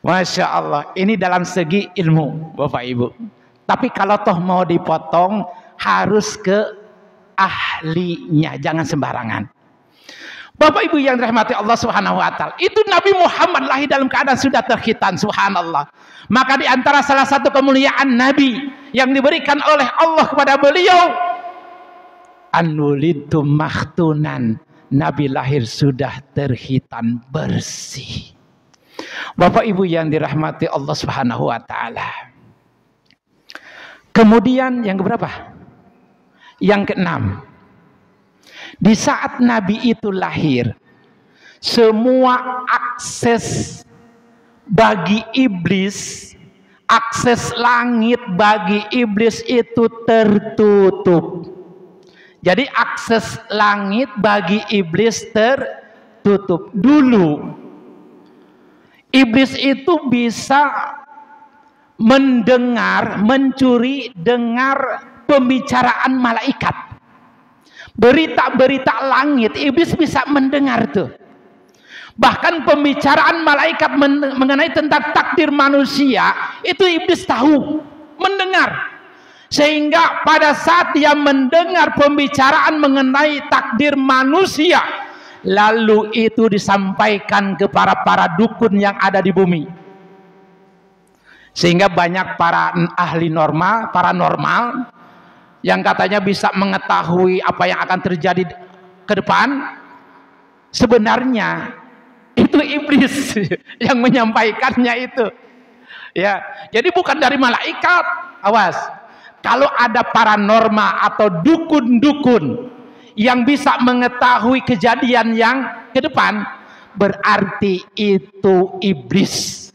Speaker 1: Masya Allah, ini dalam segi ilmu, Bapak Ibu. Tapi kalau toh mau dipotong, harus ke ahlinya, jangan sembarangan. Bapak Ibu yang dirahmati Allah Subhanahu wa taala, itu Nabi Muhammad lahir dalam keadaan sudah terkhitan, subhanallah. Maka di antara salah satu kemuliaan Nabi yang diberikan oleh Allah kepada beliau, anulitu makhtunan, Nabi lahir sudah terkhitan bersih. Bapak Ibu yang dirahmati Allah Subhanahu wa taala. Kemudian yang keberapa? Yang keenam, di saat Nabi itu lahir, semua akses bagi iblis, akses langit bagi iblis itu tertutup. Jadi akses langit bagi iblis tertutup. Dulu iblis itu bisa mendengar, mencuri, dengar pembicaraan malaikat, berita-berita langit, iblis bisa mendengar tuh. Bahkan pembicaraan malaikat mengenai tentang takdir manusia, itu iblis tahu, mendengar. Sehingga pada saat dia mendengar pembicaraan mengenai takdir manusia, lalu itu disampaikan kepada para dukun yang ada di bumi. Sehingga banyak para ahli paranormal yang katanya bisa mengetahui apa yang akan terjadi ke depan, sebenarnya itu iblis yang menyampaikannya itu. Ya, jadi bukan dari malaikat. Awas, kalau ada paranormal atau dukun-dukun yang bisa mengetahui kejadian yang ke depan, berarti itu iblis.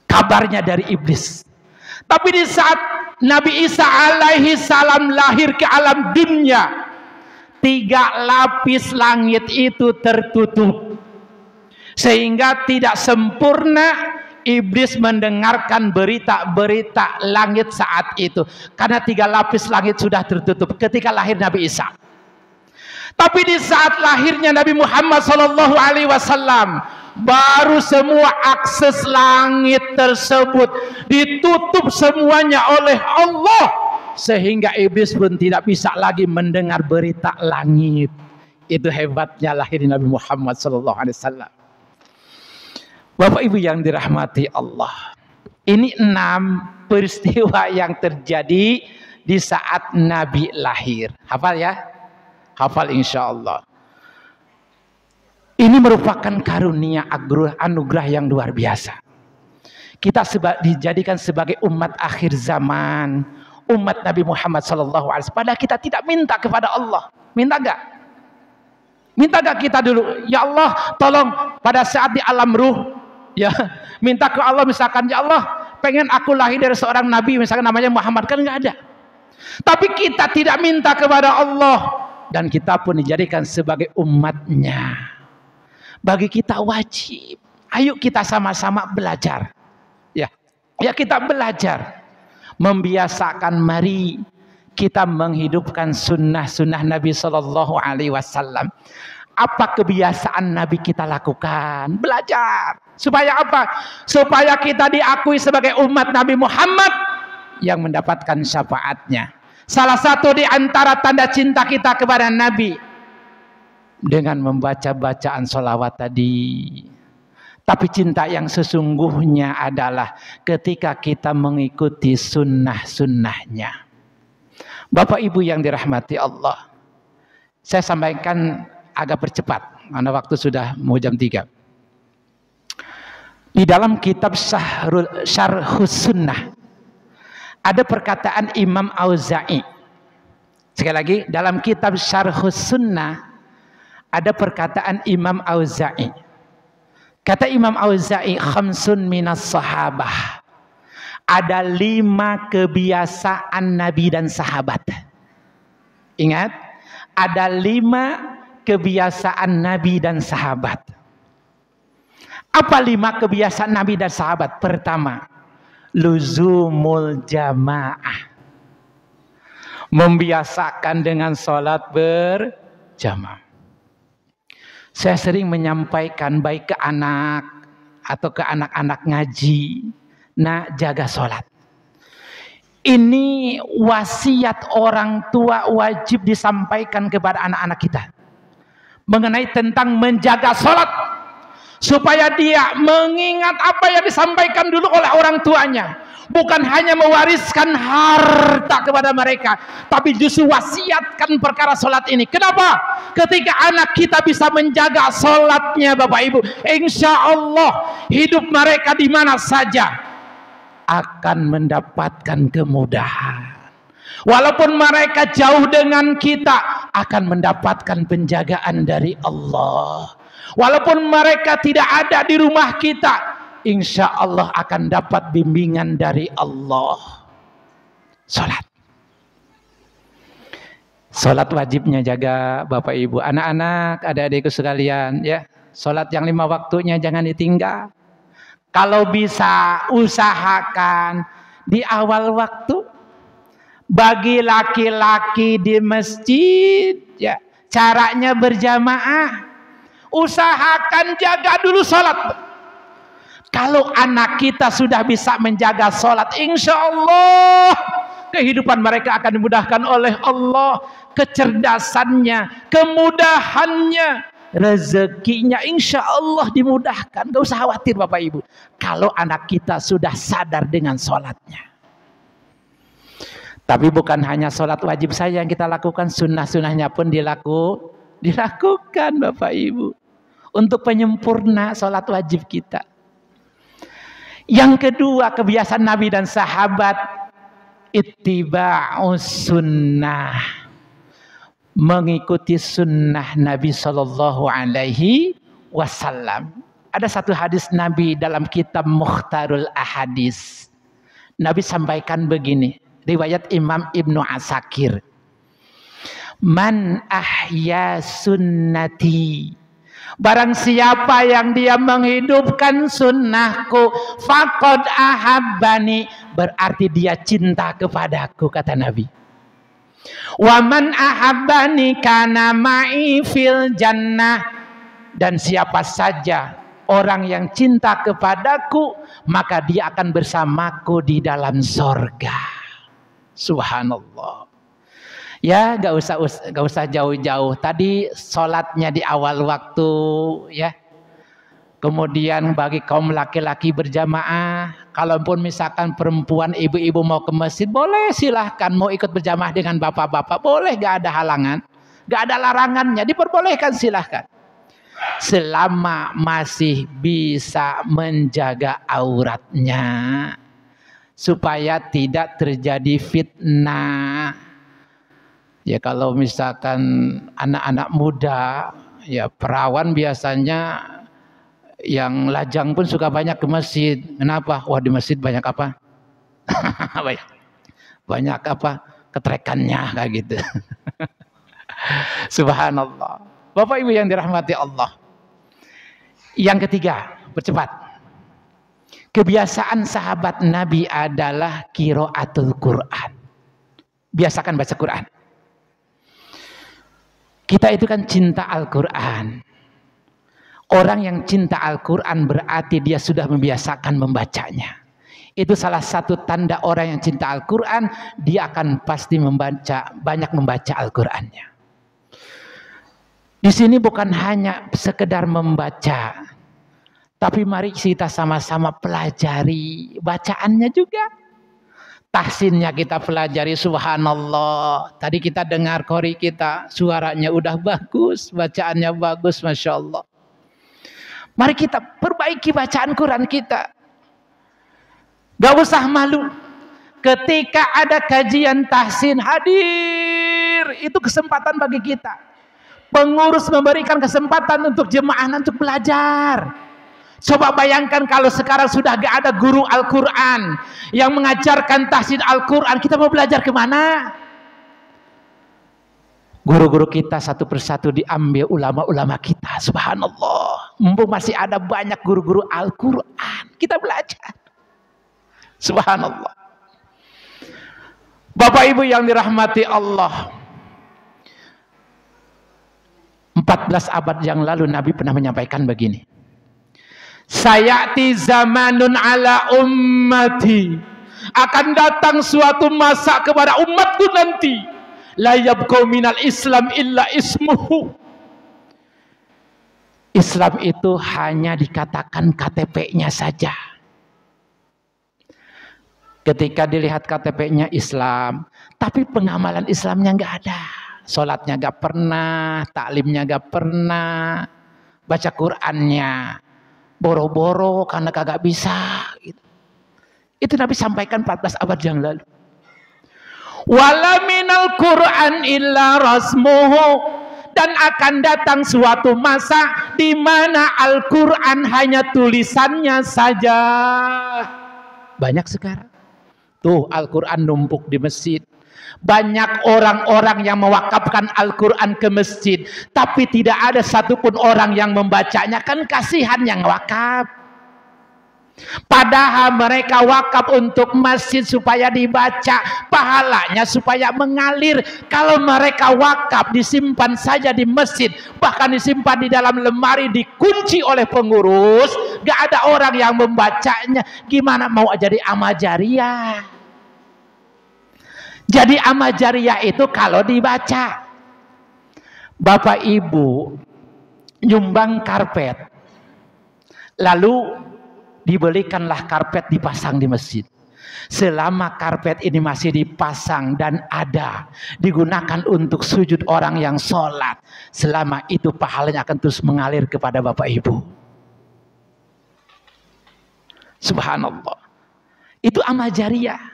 Speaker 1: Kabarnya dari iblis. Tapi di saat Nabi Isa alaihi salam lahir ke alam dunia, 3 lapis langit itu tertutup, sehingga tidak sempurna iblis mendengarkan berita-berita langit saat itu, karena 3 lapis langit sudah tertutup ketika lahir Nabi Isa. Tapi di saat lahirnya Nabi Muhammad SAW, baru semua akses langit tersebut ditutup semuanya oleh Allah, sehingga iblis pun tidak bisa lagi mendengar berita langit. Itu hebatnya lahir Nabi Muhammad SAW. Bapak Ibu yang dirahmati Allah, ini 6 peristiwa yang terjadi di saat Nabi lahir. Hafal ya? Hafal insya Allah. Ini merupakan karunia anugerah yang luar biasa. Kita dijadikan sebagai umat akhir zaman, umat Nabi Muhammad SAW. Padahal kita tidak minta kepada Allah. Minta enggak? Minta gak kita dulu, ya Allah tolong pada saat di alam ruh, ya minta ke Allah misalkan, ya Allah pengen aku lahir dari seorang nabi misalkan namanya Muhammad, kan nggak ada. Tapi kita tidak minta kepada Allah, dan kita pun dijadikan sebagai umatnya. Bagi kita wajib, ayo kita sama-sama belajar, ya kita belajar, membiasakan, mari kita menghidupkan sunnah-sunnah Nabi Sallallahu Alaihi Wasallam. Apa kebiasaan Nabi kita lakukan? Belajar. Supaya apa? Supaya kita diakui sebagai umat Nabi Muhammad yang mendapatkan syafaatnya. Salah satu di antara tanda cinta kita kepada Nabi dengan membaca bacaan sholawat tadi. Tapi cinta yang sesungguhnya adalah ketika kita mengikuti sunnah-sunnahnya. Bapak Ibu yang dirahmati Allah, saya sampaikan agak bercepat karena waktu sudah mau jam 3. Di dalam kitab Syarhus Sunnah ada perkataan Imam Auza'i. Sekali lagi, dalam kitab Syarhus Sunnah ada perkataan Imam Auza'i. Kata Imam Auza'i, khamsun minas sahabah. Ada 5 kebiasaan Nabi dan sahabat. Ingat, ada 5 kebiasaan Nabi dan sahabat. Apa 5 kebiasaan Nabi dan sahabat? Pertama, luzumul jamaah. Membiasakan dengan sholat berjamaah. Saya sering menyampaikan baik ke anak atau ke anak-anak ngaji, nah jaga sholat. Ini wasiat orang tua wajib disampaikan kepada anak-anak kita mengenai tentang menjaga sholat, supaya dia mengingat apa yang disampaikan dulu oleh orang tuanya. Bukan hanya mewariskan harta kepada mereka, tapi justru wasiatkan perkara sholat ini. Kenapa? Ketika anak kita bisa menjaga sholatnya, Bapak Ibu, insya Allah hidup mereka di mana saja akan mendapatkan kemudahan. Walaupun mereka jauh dengan kita, akan mendapatkan penjagaan dari Allah. Walaupun mereka tidak ada di rumah kita, insya Allah akan dapat bimbingan dari Allah. Sholat wajibnya jaga, Bapak Ibu, anak-anak, adik-adikku sekalian, ya. Sholat yang 5 waktunya jangan ditinggal. Kalau bisa usahakan di awal waktu. Bagi laki-laki di masjid, ya, caranya berjamaah. Usahakan jaga dulu sholat. Kalau anak kita sudah bisa menjaga sholat, insya Allah kehidupan mereka akan dimudahkan oleh Allah. Kecerdasannya, kemudahannya, rezekinya insya Allah dimudahkan. Gak usah khawatir Bapak Ibu, kalau anak kita sudah sadar dengan sholatnya. Tapi bukan hanya sholat wajib saja yang kita lakukan, sunnah-sunnahnya pun dilakukan Bapak Ibu, untuk penyempurna sholat wajib kita. Yang kedua, kebiasaan Nabi dan sahabat, ittiba'us sunnah, mengikuti sunnah Nabi Sallallahu Alaihi Wasallam. Ada satu hadis Nabi dalam kitab Mukhtarul Ahadis. Nabi sampaikan begini, riwayat Imam Ibnu Asakir. Man ahya sunnati, barang siapa yang dia menghidupkan sunnahku, faqad ahabbani, berarti dia cinta kepadaku, kata Nabi. Wa man ahabbani kana ma'i fil jannah, dan siapa saja orang yang cinta kepadaku, maka dia akan bersamaku di dalam sorga. Subhanallah. Ya, gak usah jauh-jauh. Tadi sholatnya di awal waktu, ya. Kemudian bagi kaum laki-laki berjamaah. Kalaupun misalkan perempuan, ibu-ibu mau ke masjid, boleh silahkan. Mau ikut berjamaah dengan bapak-bapak, boleh, gak ada halangan, gak ada larangannya, diperbolehkan, silahkan. Selama masih bisa menjaga auratnya, supaya tidak terjadi fitnah. Ya, kalau misalkan anak-anak muda, Ya perawan biasanya yang lajang pun suka banyak ke masjid. Kenapa? Wah, di masjid banyak apa? banyak apa? Ketrekannya kayak gitu. Subhanallah. Bapak Ibu yang dirahmati Allah. Yang ketiga, percepat. Kebiasaan sahabat Nabi adalah qiraatul Quran. Biasakan baca Quran. Kita itu kan cinta Al-Quran. Orang yang cinta Al-Quran berarti dia sudah membiasakan membacanya. Itu salah satu tanda orang yang cinta Al-Quran, dia akan pasti banyak membaca Al-Qurannya. Di sini bukan hanya sekedar membaca, tapi mari kita sama-sama pelajari bacaannya juga. Tahsinnya kita pelajari, subhanallah. Tadi kita dengar qori kita, suaranya udah bagus, bacaannya bagus, Masya Allah. Mari kita perbaiki bacaan Quran kita. Gak usah malu. Ketika ada kajian tahsin, hadir. Itu kesempatan bagi kita. Pengurus memberikan kesempatan untuk jemaah untuk belajar. Coba bayangkan kalau sekarang sudah gak ada guru Al-Quran yang mengajarkan tahsin Al-Quran, kita mau belajar kemana? Guru-guru kita satu persatu diambil ulama-ulama kita, subhanallah. Mumpung masih ada banyak guru-guru Al-Quran, kita belajar. Subhanallah. Bapak Ibu yang dirahmati Allah, 14 abad yang lalu Nabi pernah menyampaikan begini. Sayati zamanun ala ummati, akan datang suatu masa kepada umatku nanti, la yabqa minal Islam illa ismuhu. Islam itu hanya dikatakan KTP-nya saja. Ketika dilihat KTP-nya Islam, tapi pengamalan Islamnya nggak ada. Sholatnya nggak pernah, taklimnya nggak pernah, baca Qurannya boro-boro karena kagak bisa. Itu Nabi sampaikan 14 abad yang lalu. Wala minal Quran illa rasmuhu, dan akan datang suatu masa di mana Al-Quran hanya tulisannya saja. Banyak sekarang. Tuh Al-Quran numpuk di masjid. Banyak orang-orang yang mewakafkan Al-Quran ke masjid, tapi tidak ada satupun orang yang membacanya. Kan kasihan yang wakaf. Padahal mereka wakaf untuk masjid supaya dibaca, pahalanya supaya mengalir. Kalau mereka wakaf disimpan saja di masjid, bahkan disimpan di dalam lemari, dikunci oleh pengurus, gak ada orang yang membacanya, gimana mau jadi amal jariah? Jadi amal jariah itu kalau dibaca. Bapak Ibu nyumbang karpet, lalu dibelikanlah karpet dipasang di masjid. Selama karpet ini masih dipasang dan ada, digunakan untuk sujud orang yang sholat, selama itu pahalanya akan terus mengalir kepada Bapak Ibu. Subhanallah. Itu amal jariah.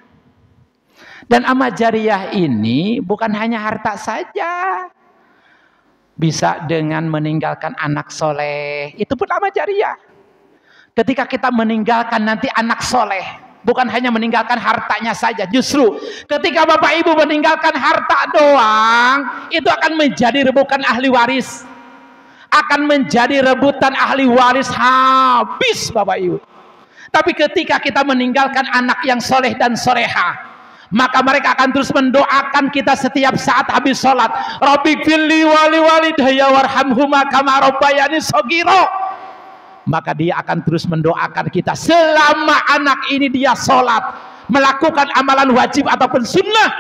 Speaker 1: Dan amal jariah ini bukan hanya harta saja. Bisa dengan meninggalkan anak soleh. Itu pun amal jariah. Ketika kita meninggalkan nanti anak soleh, bukan hanya meninggalkan hartanya saja. Justru ketika Bapak Ibu meninggalkan harta doang, itu akan menjadi rebutan ahli waris. Akan menjadi rebutan ahli waris habis Bapak Ibu. Tapi ketika kita meninggalkan anak yang soleh dan soleha, maka mereka akan terus mendoakan kita setiap saat habis sholat. Rabbi firli wali walidayya warhamhuma kama rabbayani shaghira. Maka dia akan terus mendoakan kita selama anak ini dia sholat, melakukan amalan wajib ataupun sunnah,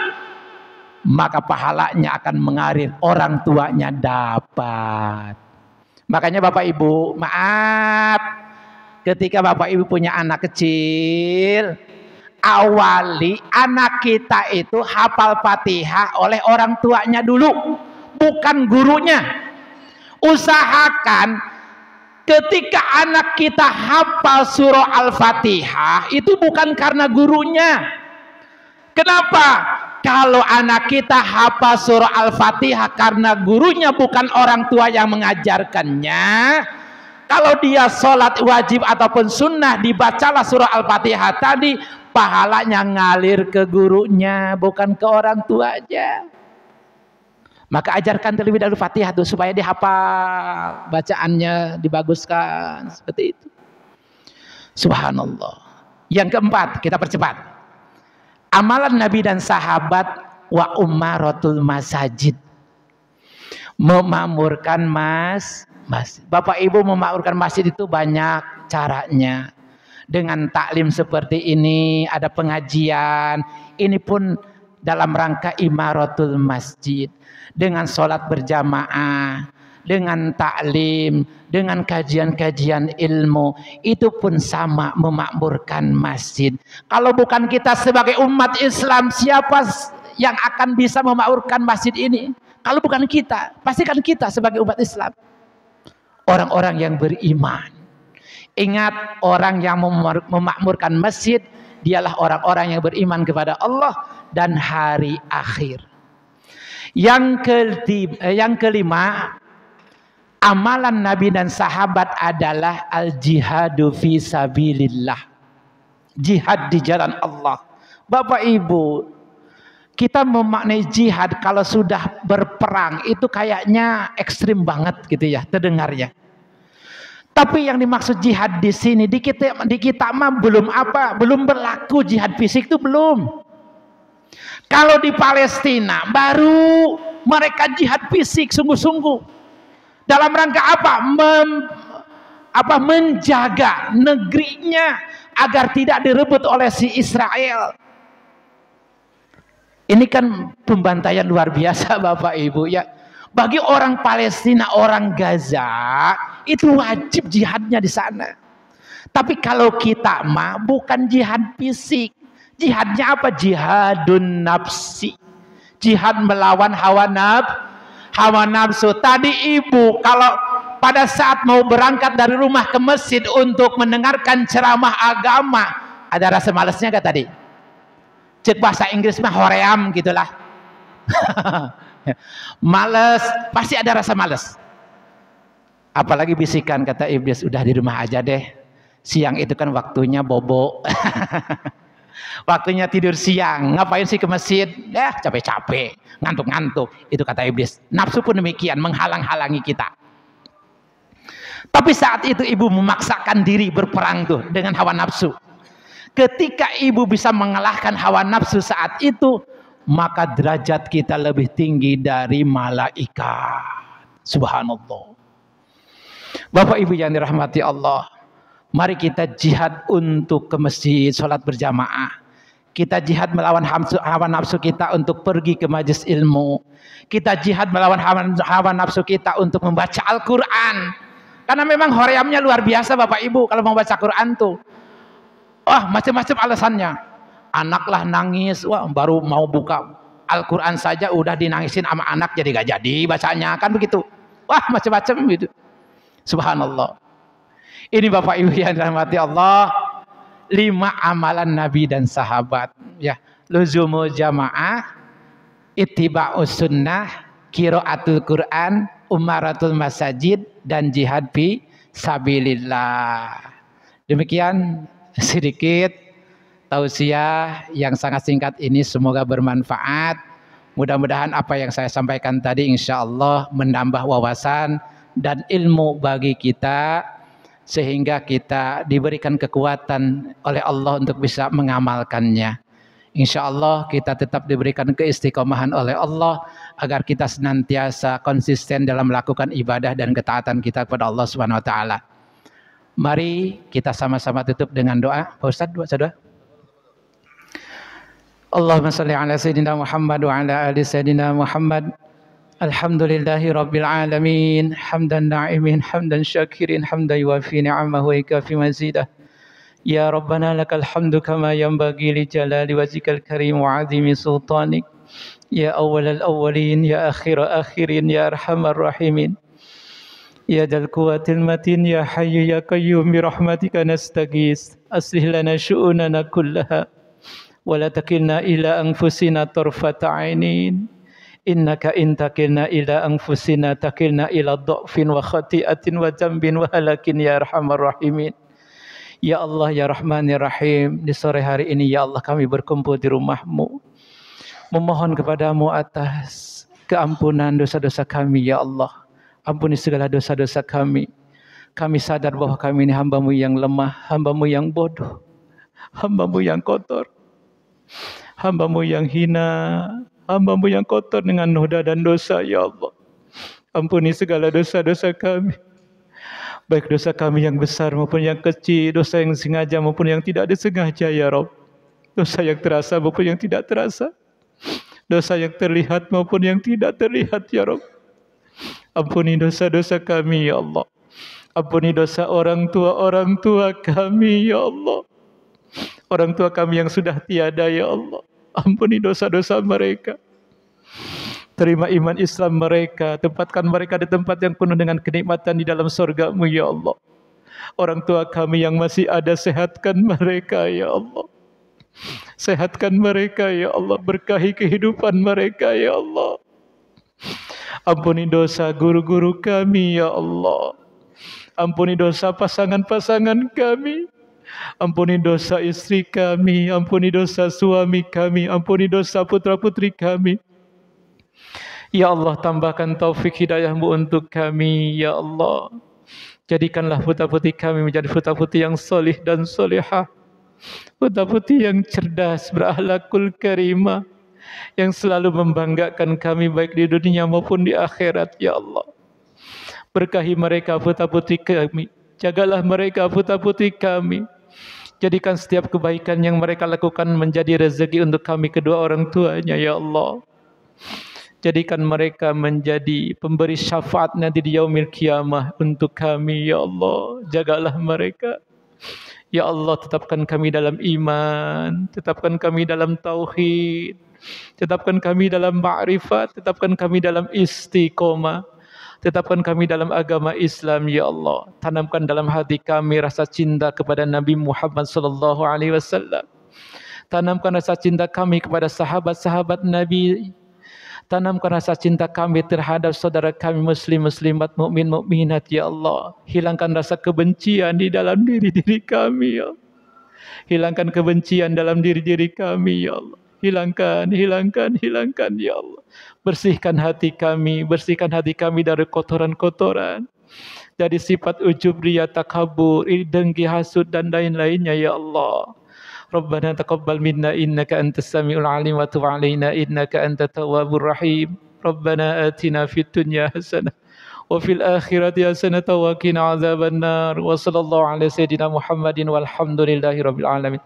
Speaker 1: maka pahalanya akan mengalir, orang tuanya dapat. Makanya Bapak Ibu, maaf, ketika Bapak Ibu punya anak kecil, awali anak kita itu hafal Fatihah oleh orang tuanya dulu, bukan gurunya. Usahakan ketika anak kita hafal surah Al-Fatihah itu bukan karena gurunya. Kenapa? Kalau anak kita hafal surah Al-Fatihah karena gurunya bukan orang tua yang mengajarkannya, kalau dia sholat wajib ataupun sunnah dibacalah surah Al-Fatihah tadi, pahalanya ngalir ke gurunya, bukan ke orang tua aja. Maka ajarkan terlebih dahulu Fatihah tuh supaya dihafal, bacaannya dibaguskan seperti itu. Subhanallah. Yang keempat, kita percepat. Amalan Nabi dan sahabat wa ummaratul masajid. Memakmurkan masjid. Bapak Ibu, memakmurkan masjid itu banyak caranya. Dengan taklim seperti ini, ada pengajian, ini pun dalam rangka imaratul masjid. Dengan sholat berjamaah, dengan taklim, dengan kajian-kajian ilmu, itu pun sama memakmurkan masjid. Kalau bukan kita sebagai umat Islam, siapa yang akan bisa memakmurkan masjid ini? Kalau bukan kita, pastikan kita sebagai umat Islam. Orang-orang yang beriman. Ingat, orang yang memakmurkan masjid, dialah orang-orang yang beriman kepada Allah dan hari akhir. Yang kelima, amalan Nabi dan sahabat adalah al-jihadu fi sabilillah. Jihad di jalan Allah. Bapak Ibu, kita memaknai jihad kalau sudah berperang itu kayaknya ekstrim banget gitu ya terdengarnya. Tapi yang dimaksud jihad di sini di kita mah belum berlaku jihad fisik itu belum. Kalau di Palestina baru mereka jihad fisik sungguh-sungguh. Dalam rangka apa? Menjaga negerinya agar tidak direbut oleh si Israel. Ini kan pembantaian luar biasa Bapak Ibu ya. Bagi orang Palestina, orang Gaza itu wajib jihadnya di sana. Tapi kalau kita mah bukan jihad fisik. Jihadnya apa? Jihadun nafsi. Jihad melawan hawa nafsu. Tadi ibu kalau pada saat mau berangkat dari rumah ke masjid untuk mendengarkan ceramah agama, ada rasa malasnya gak tadi? Cek bahasa Inggris mah hoream gitulah. Males, pasti ada rasa males. Apalagi bisikan kata iblis, udah di rumah aja deh. Siang itu kan waktunya bobo. Waktunya tidur siang, ngapain sih ke masjid? Capek-capek, ngantuk-ngantuk. Itu kata iblis. Nafsu pun demikian, menghalang-halangi kita. Tapi saat itu ibu memaksakan diri berperang tuh dengan hawa nafsu. Ketika ibu bisa mengalahkan hawa nafsu saat itu, maka derajat kita lebih tinggi dari malaikat. Subhanallah. Bapak Ibu yang dirahmati Allah, mari kita jihad untuk ke masjid, sholat berjamaah. Kita jihad melawan hawa nafsu kita untuk pergi ke majelis ilmu. Kita jihad melawan hawa nafsu kita untuk membaca Al-Quran. Karena memang horeamnya luar biasa Bapak Ibu kalau membaca Quran tuh. Wah, macam-macam alasannya. Anak lah nangis, wah baru mau buka Al-Quran saja udah dinangisin sama anak, jadi gak jadi bacanya, kan begitu. Wah, macam-macam gitu. Subhanallah. Ini Bapak Ibu yang dirahmati Allah, 5 amalan Nabi dan sahabat ya. Luzumul jamaah, ittiba'us sunnah, qiraatul Quran, umaratul masajid, dan jihad fi sabilillah. Demikian sedikit tausiah yang sangat singkat ini, semoga bermanfaat. Mudah-mudahan apa yang saya sampaikan tadi insya Allah menambah wawasan dan ilmu bagi kita, sehingga kita diberikan kekuatan oleh Allah untuk bisa mengamalkannya. Insya Allah kita tetap diberikan keistiqomahan oleh Allah agar kita senantiasa konsisten dalam melakukan ibadah dan ketaatan kita kepada Allah Subhanahu wa taala. Mari kita sama-sama tutup dengan doa. Pak Ustadz, doa. Allahumma salli ala Sayyidina Muhammad wa ala ali Sayyidina Muhammad. Alhamdulillahi Rabbil Alamin. Hamdan na'imin, hamdan syakirin, hamdan yuafi ni'amahu wa ikafi mazidah. Ya Rabbana lakal hamdu kama yanbaghi li jalali wajhikal karim wa 'azimi sultanik. Ya awwalal awwalin, ya akhira akhirin, ya arhamar rahimin. Ya dal quwwatil matin, ya hayyu ya qayyum bi rahmatika nastaghis. Aslih lana syu'unana kullaha
Speaker 2: ولا تكلنا إلى أنفسنا طرفة عين إنك إن تكلنا إلى أنفسنا تكلنا إلى ضعف وخطيئة وذنب وهلاك يا أرحم الراحمين. Ya Allah, ya Rahman, ya Rahim, di sore hari ini ya Allah kami berkumpul di rumah-Mu, memohon kepadamu atas keampunan dosa-dosa kami ya Allah. Ampuni segala dosa-dosa kami. Kami sadar bahwa kami ini hamba-Mu yang lemah, hamba-Mu yang bodoh, hamba-Mu yang kotor, hamba-Mu yang hina, hamba-Mu yang kotor dengan noda dan dosa ya Allah. Ampuni segala dosa-dosa kami, baik dosa kami yang besar maupun yang kecil, dosa yang sengaja maupun yang tidak disengaja ya Rabb, dosa yang terasa maupun yang tidak terasa, dosa yang terlihat maupun yang tidak terlihat ya Rabb. Ampuni dosa-dosa kami ya Allah. Ampuni dosa orang tua kami ya Allah, orang tua kami yang sudah tiada ya Allah. Ampuni dosa-dosa mereka. Terima iman Islam mereka, tempatkan mereka di tempat yang penuh dengan kenikmatan di dalam surga-Mu ya Allah. Orang tua kami yang masih ada, sehatkan mereka ya Allah. Sehatkan mereka ya Allah, berkahi kehidupan mereka ya Allah. Ampuni dosa guru-guru kami ya Allah. Ampuni dosa pasangan-pasangan kami. Ampuni dosa istri kami, ampuni dosa suami kami, ampuni dosa putra-putri kami. Ya Allah, tambahkan taufik hidayah-Mu untuk kami ya Allah. Jadikanlah putra-putri kami menjadi putra-putri yang solih dan solihah, putra-putri yang cerdas, berakhlakul karimah, yang selalu membanggakan kami baik di dunia maupun di akhirat ya Allah. Berkahi mereka putra-putri kami, jagalah mereka putra-putri kami. Jadikan setiap kebaikan yang mereka lakukan menjadi rezeki untuk kami kedua orang tuanya ya Allah. Jadikan mereka menjadi pemberi syafaat nanti di yaumil qiyamah untuk kami ya Allah. Jagalah mereka ya Allah. Tetapkan kami dalam iman, tetapkan kami dalam tauhid, tetapkan kami dalam ma'rifat, tetapkan kami dalam istiqomah, tetapkan kami dalam agama Islam ya Allah. Tanamkan dalam hati kami rasa cinta kepada Nabi Muhammad sallallahu alaihi wasallam. Tanamkan rasa cinta kami kepada sahabat-sahabat Nabi. Tanamkan rasa cinta kami terhadap saudara kami muslim, muslimat, mukmin, mukminat ya Allah. Hilangkan rasa kebencian di dalam diri-diri kami ya Allah. Hilangkan kebencian dalam diri-diri kami ya Allah. Hilangkan ya Allah. Bersihkan hati kami dari kotoran-kotoran, dari sifat ujub, riya, takabur, dengki, hasud dan lain-lainnya ya Allah. Rabbana taqabbal minna innaka antas samiul alim wa tub alaina innaka antat tawwabur rahim. Rabbana atina fid dunya hasanah wa fil akhirati hasanah wa qina azabannar. Wa sallallahu ala sayyidina Muhammadin walhamdulillahi rabbil alamin.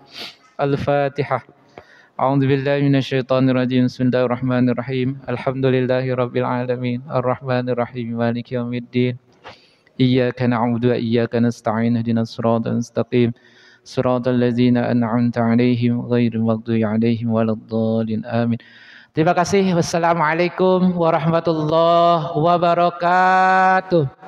Speaker 2: Al-Fatihah. A'udzu billahi minasyaitonir rajim. Bismillahirrahmanirrahim. Alhamdulillahi rabbil alamin. Arrahmanir rahim. Maliki yaumiddin. Iyyaka na'budu wa iyyaka nasta'in. Ihdinas siratal mustaqim. Siratal ladzina an'amta 'alaihim ghairil maghdubi 'alaihim waladdallin. Amin. Terima kasih. Wassalamualaikum warahmatullahi wabarakatuh.